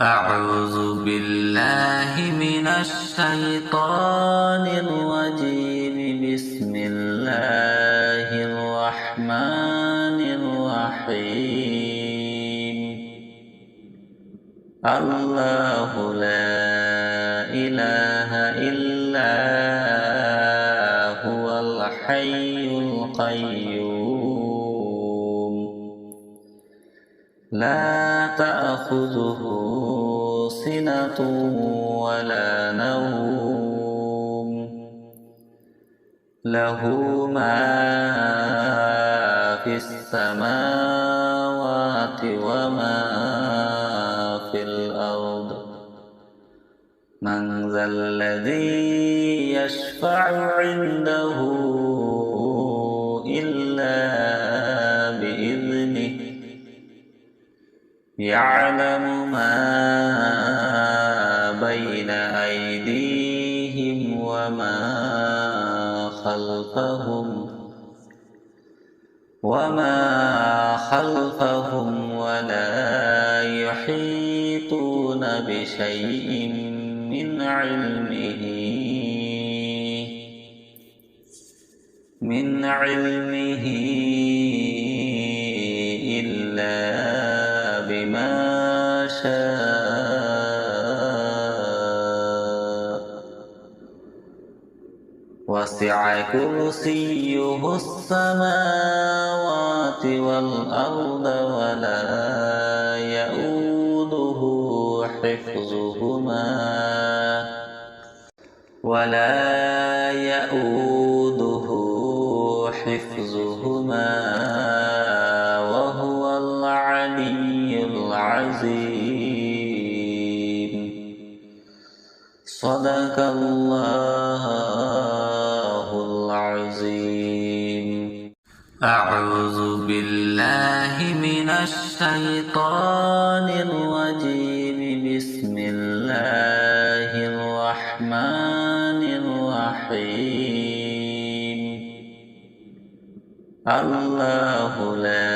أعوذ بالله من الشيطان الرجيم. بسم الله الرحمن الرحيم. الله لا إله إلا هو الحي القيوم. لا تأخذه سنة ولا نوم. له ما في السماوات وما في الأرض. من ذا الذي يشفع عنده إلا بإذنه. يعلم ما بين أيديهم وما خلفهم ولا يحيطون بشيء من علمه إلا بما شاء. وسع كرسيه السماوات والأرض ولا يؤوده حفظهما وهو العلي العظيم. صدق الله العظيم. أعوذ بالله من الشيطان الرجيم. بسم الله الرحمن الرحمن الرحيم الله لا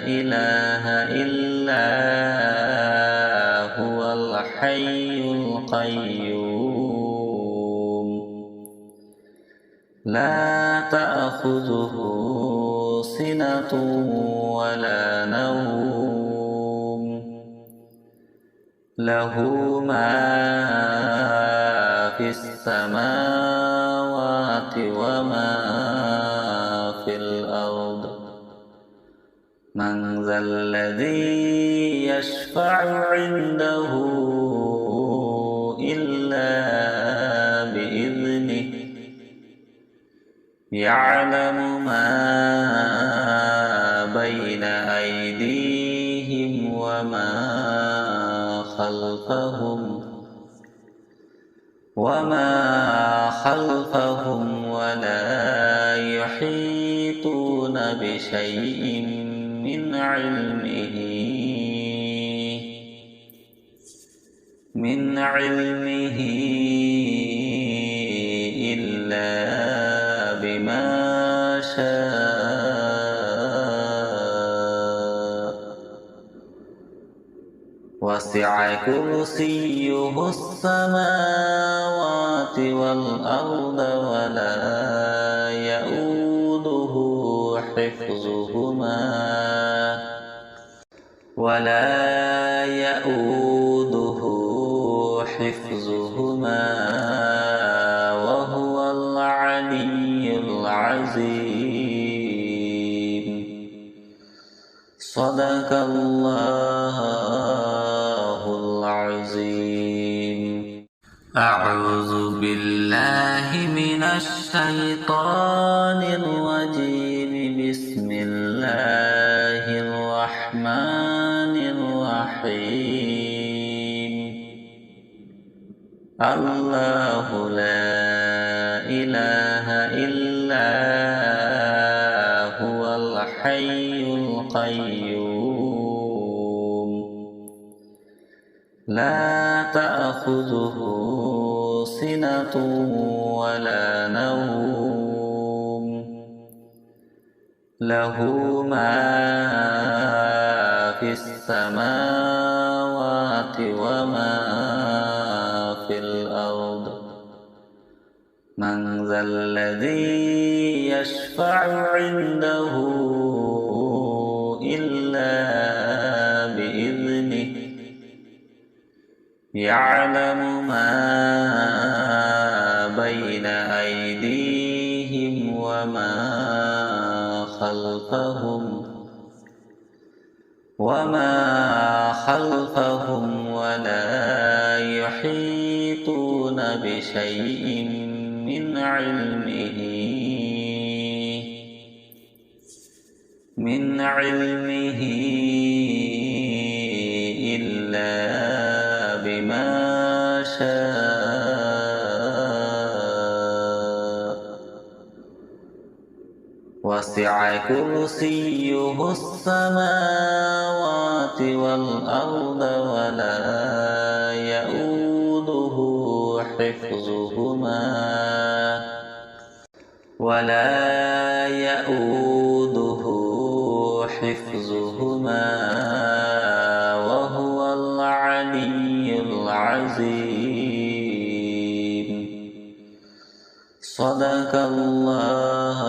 إله إلا هو الحي القيوم لا تأخذه سنة ولا نوم له ما في السماوات وما في الأرض من ذا الذي يشفع عنده إلا بإذنه يعلم ما بين أيديهم وما خلفهم ولا يحيطون بشيء من علمه إلا بما شاء وسع كرسيه السماوات والأرض ولا يؤوده حفظهما وهو العلي العظيم صدق الله العظيم أعوذ بالله من الشيطان الرجيم بسم الله الرحمن الرحيم الله لا إله إلا هو الحي القيوم لا تأخذه سنة ولا نوم له ما في السماوات وما في الأرض من ذا الذي يشفع عنده إلا بإذنه يعلم ما بين أيديهم وما خلفهم ولا يحيطون بشيء من علمه إلا بما شاء وسع كرسيه السماوات والأرض ولا يؤوده حفظهما وهو العلي العظيم صدق الله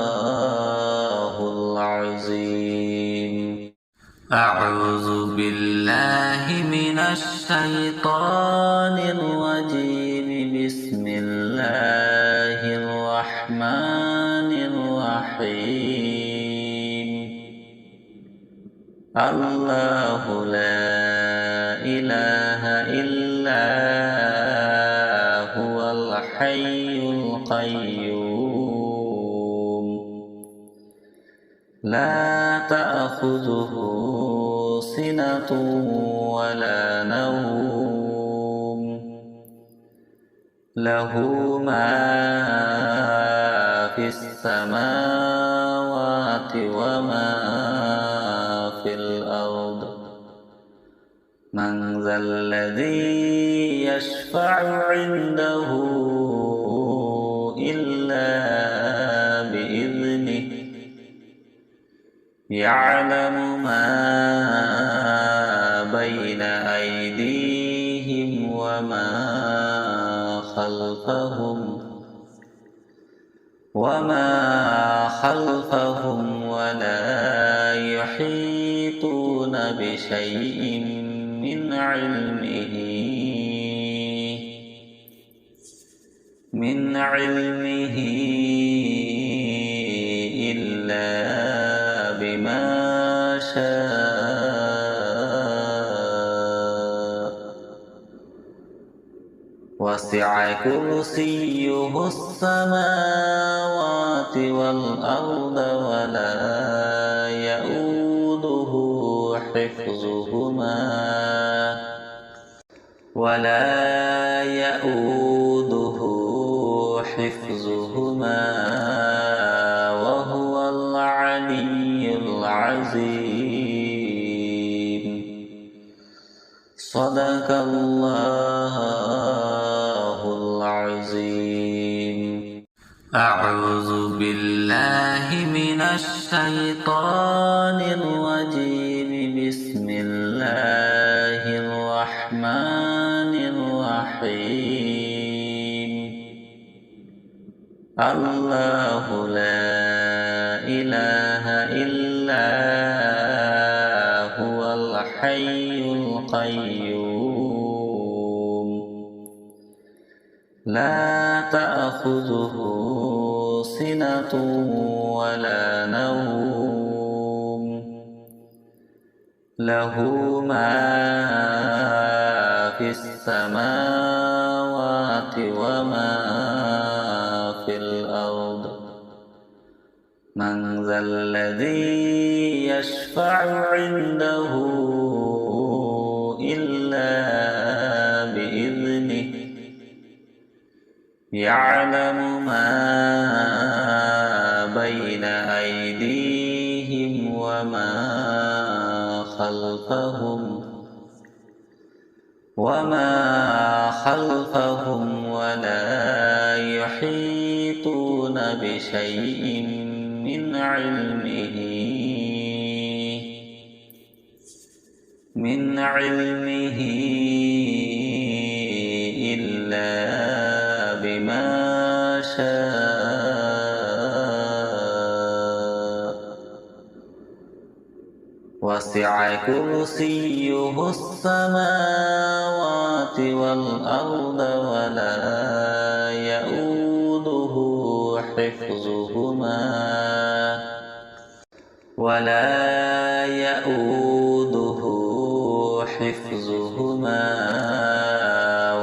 العظيم أعوذ بالله من الشيطان الرجيم بسم الله الرحمن الرحيم الله لا إله إلا هو الحي القيوم لا تأخذه سنة ولا نوم له ما في السماوات وما في الأرض من ذا الذي يشفع عنده إلا بإذنه يعلم ما بين أيديهم وما خلفهم ولا يحيطون بشيء من علمه إلا بما شاء وسع كرسيه السماوات والأرض ولا يؤوده حفظهما وهو العلي العظيم. صدق الله العظيم. أعوذ بالله من الشيطان الرجيم. بسم الله الرحمن الرحيم. الله لا إله إلا هو الحي القيوم لا تأخذه سنة ولا نوم له ما في السماوات وما في الأرض. من ذا الذي يشفع عنده إلا بإذنه يعلم ما بين أيديهم وما خلفهم ولا يحيطون بشيء من علمه إلا بما شاء وسع كرسيه السماوات والأرض ولا يؤوده حفظهما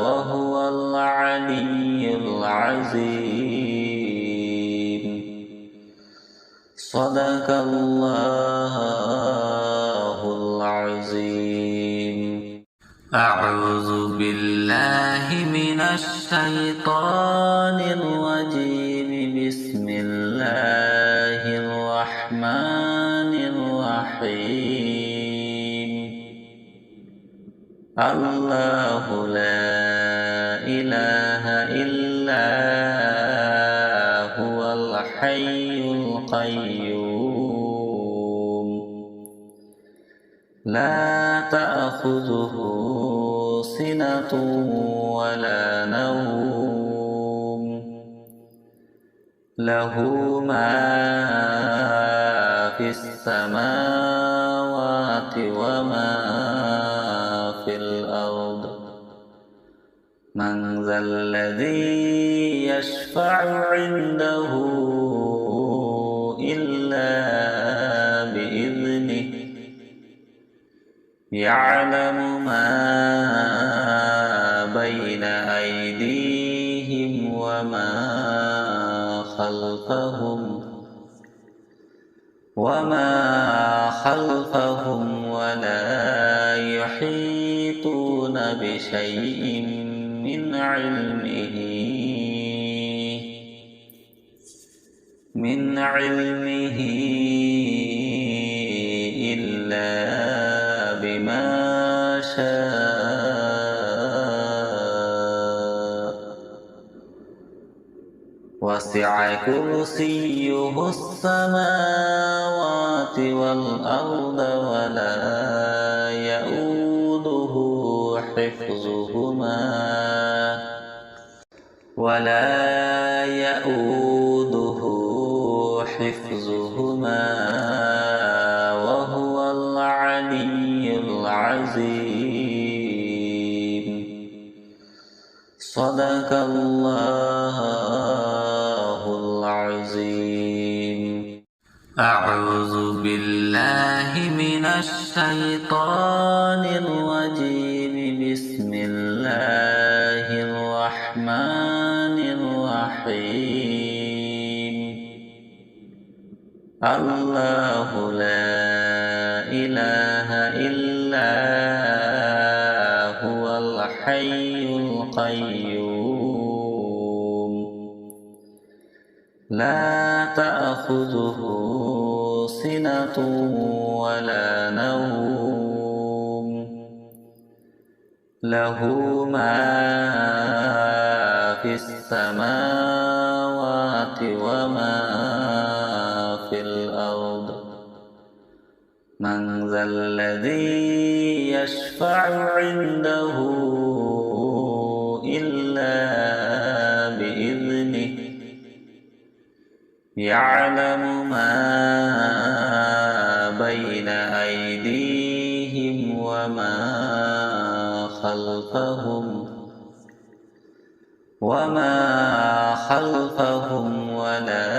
وهو العلي العظيم. صدق الله العظيم. أعوذ بالله من الشيطان الرجيم. بسم الله الرحمن الرحيم. الله لا إله إلا هو الحي القيوم لا تأخذه سنة ولا نوم له ما في السماوات وما في الأرض. من ذا الذي يشفع عنده إلا بإذنه يعلم ما بين أيديهم وما خلفهم ولا يحيطون بشيء من علمه إلا بما شاء وسع كرسيه السماوات والأرض ولا يؤوده حفظهما وهو العلي العظيم. صدق الله العظيم. أعوذ بالله من الشيطان الرجيم. بسم الله الرحمن الرحيم. الله لا إله إلا هو الحي القيوم لا تأخذه سنة ولا نوم له ما في السماوات وما في الأرض. من ذا الذي يشفع عنده إلا بإذنه يعلم ما بين أيديهم وما خلفهم ولا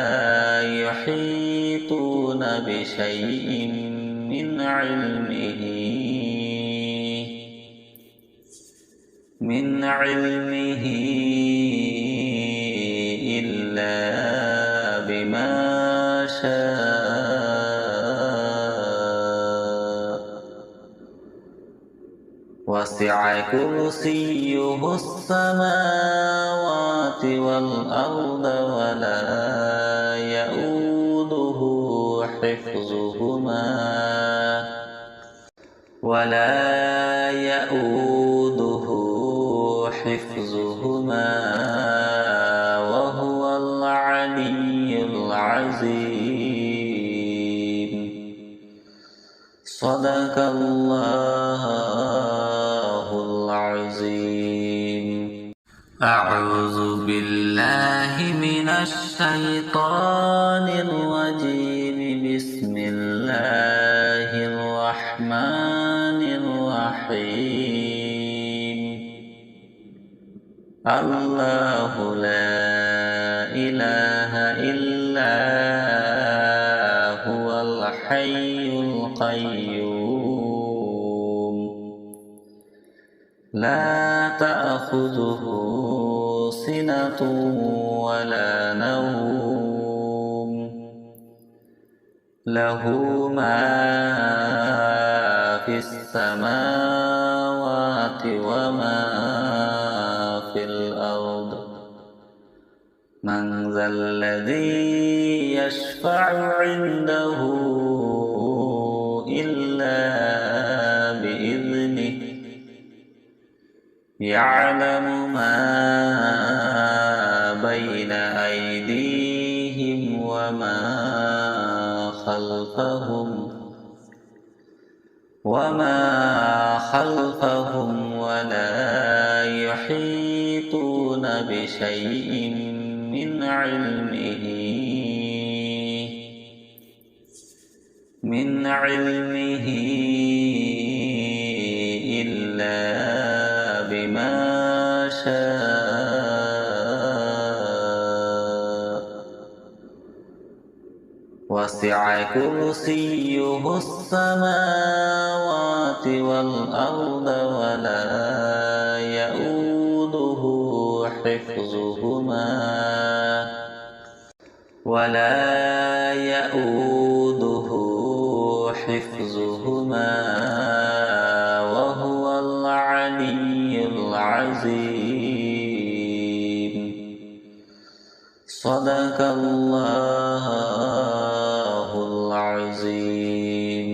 يحيطون بشيء من علمه إلا بما شاء. وسع كرسيه السماوات والأرض ولا يؤوده حفظهما وهو العلي العظيم. صدق الله العظيم. أعوذ بالله من الشيطان الرجيم. بسم الله الرحمن الرحيم. الله لا إله إلا هو الحي القيوم لا تأخذه سنة ولا نوم له ما في السماوات وما في الأرض. من ذا الذي يشفع عنده إلا بإذنه يعلم ما بين أيديهم وما خلفهم ولا يحيطون بشيء من علمه إلا بما شاء. وسع كرسيه السماوات والأرض ولا يؤوده حفظهما وهو العلي العظيم. صدق الله العظيم.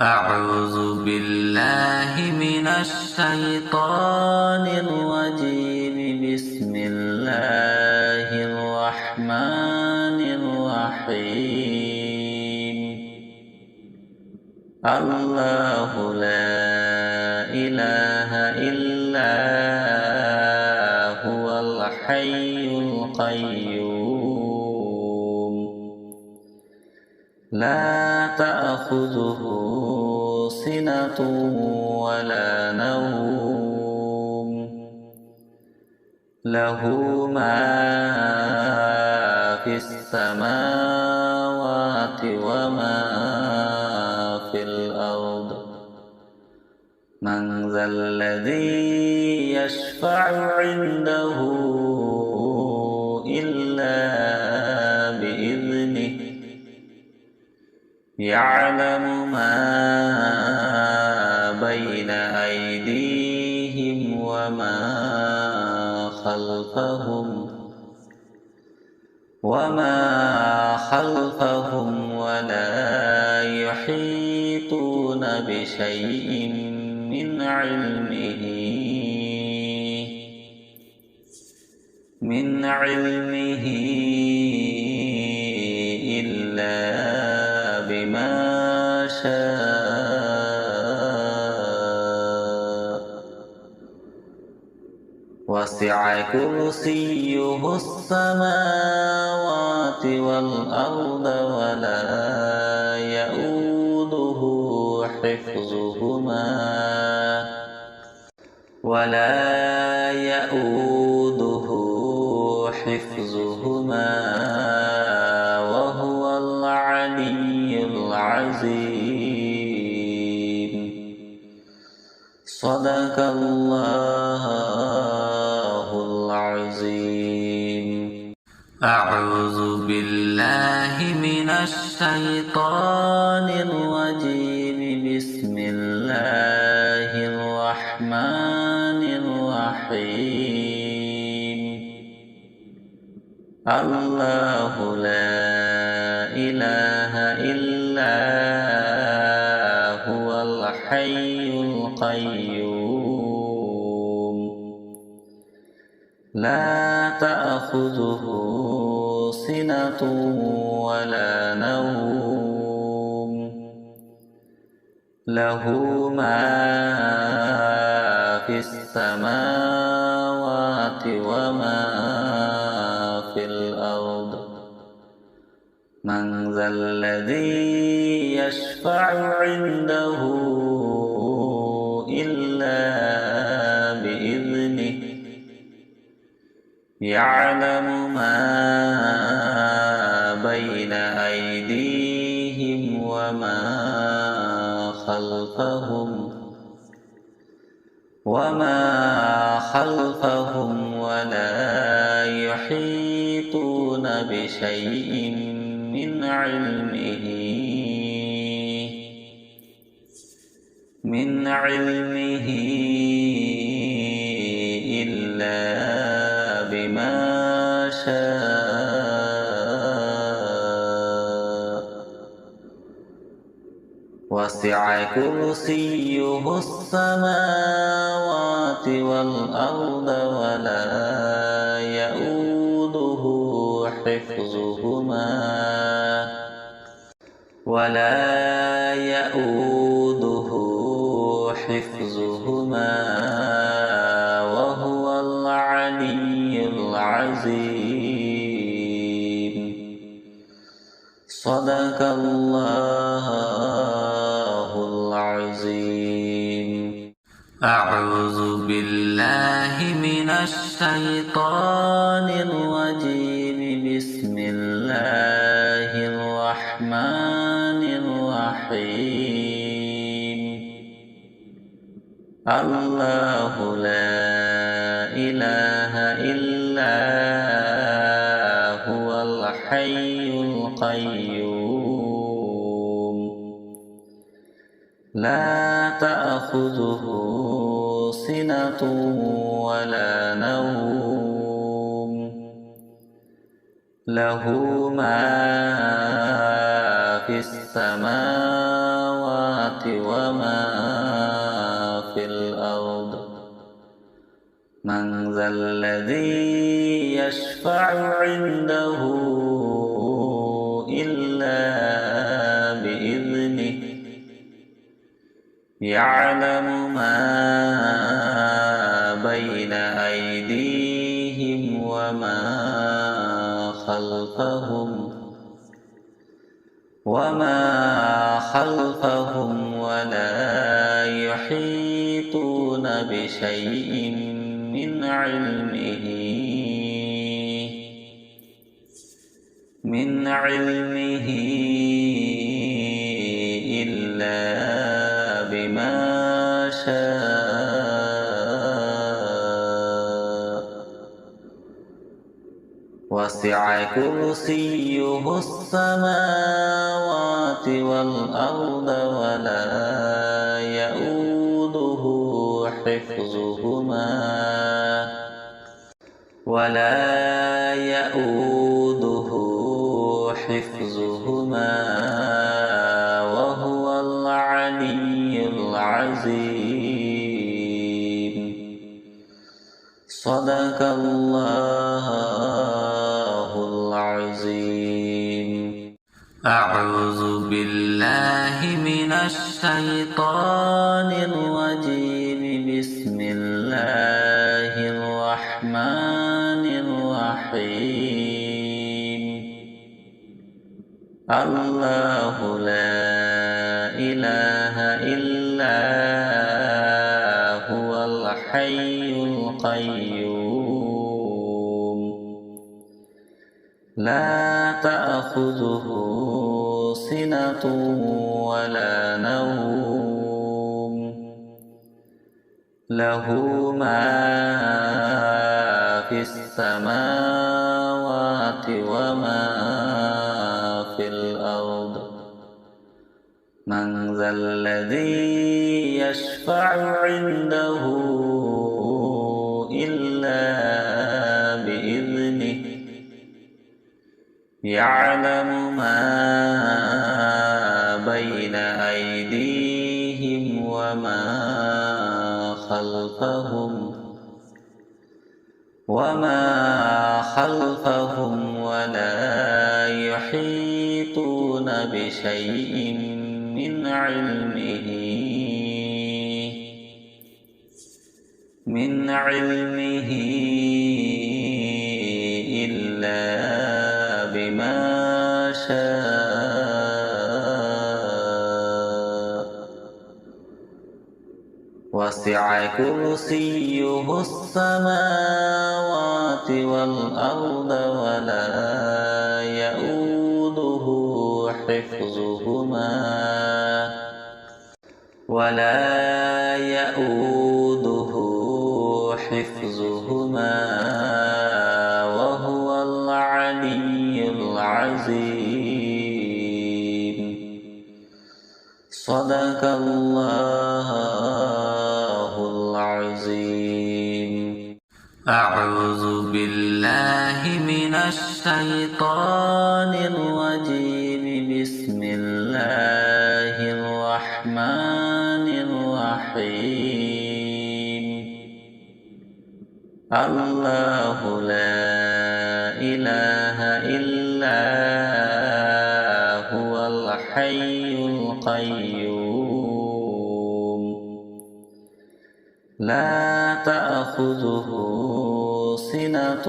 أعوذ بالله من الشيطان الرجيم. بسم الله الرحمن الرحيم. الله لا إله إلا هو الحي القيوم. لا تأخذه سنة ولا نوم. له ما في السماوات وما في الأرض. من ذا الذي يشفع عنده إلا بإذنه. يعلم ما بين أيديهم وما خلفهم ولا يحيطون بشيء من علمه إلا بما شاء. وسع كرسيه السماوات والأرض ولا يؤوده حفظهما وهو العلي العظيم. صدق الله العظيم. أعوذ بالله من الشيطان الرجيم. بسم الله الرحمن الرحيم. الله لا إله إلا هو الحي القيوم. لا تأخذه سنة ولا نوم. له ما في السماوات وما في الأرض. من ذا الذي يشفع عنده إلا بإذنه. يعلم ما بين أيديهم وما خلفهم ولا يحيطون بشيء من علمه إلا بما شاء. وسع كرسيه السماوات والأرض ولا يؤوده حفظهما وهو العلي العظيم. صدق الله العظيم. أعوذ بالله من الشيطان الرجيم. بسم الله الرحمن الرحيم. الله لا إله إلا هو الحي القيوم. لا تأخذه سنة ولا نوم. له ما في السماوات وما من ذا الذي يشفع عنده إلا بإذنه يعلم ما بين أيديهم وما خلفهم ولا يحيطون بشيء من علمه إلا بما شاء وسع كرسيه السماوات والأرض ولا يؤوده حفظهما وهو العلي العظيم. صدق الله العظيم. أعوذ بالله من الشيطان الرجيم. بسم الله الرحمن الرحيم. الله لا إله إلا هو الحي القيوم لا تأخذه سنة ولا نوم له ما في السماوات وما في الأرض. من ذا الذي يشفع عنده إلا بإذنه يعلم ما بين أيديهم وما خلفهم ولا يحيطون بشيء من علمه إلا بما شاء وسع كرسيه السماوات والأرض ولا يؤوده حفظهما وهو العلي العظيم. صدق الله العظيم. أعوذ بالله من الشيطان الرجيم. بسم الله الرحمن الرحيم. الله لا إله إلا هو الحي القيوم لا تأخذه سنة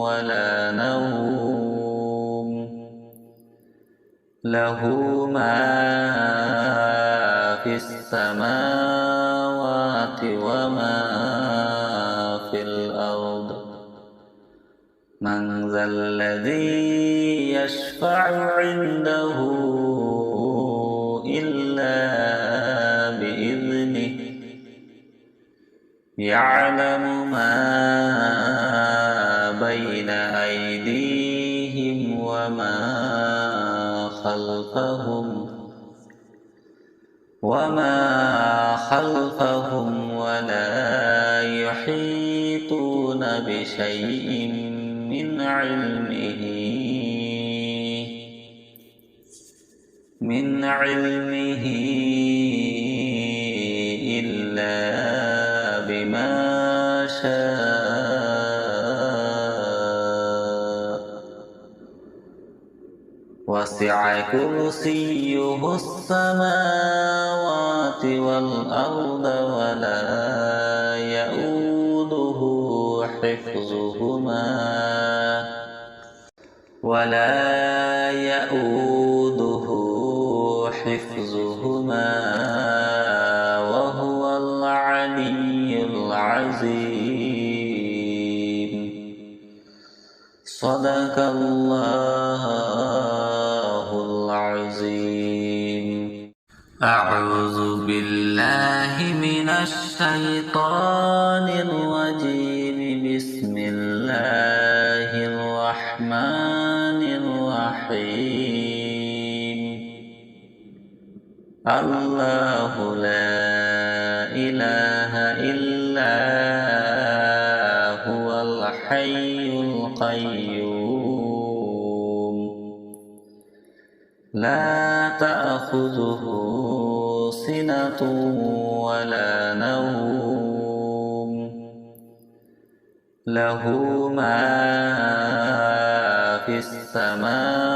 ولا نوم له ما في السماوات وما في الأرض. من ذا الذي يشفع عنده إلا بإذنه يعلم ما بين أيديهم وما خلفهم ولا يحيطون بشيء من علمه إلا بما شاء وسع كرسيه السماوات والأرض ولا يؤوده حفظهما وهو العلي العظيم. صدق الله العظيم. أعوذ بالله من الشيطان الرجيم. بسم الله الرحمن الرحيم. الله لا إله إلا هو الحي القيوم لا تأخذه سنة ولا نوم له ما في السماوات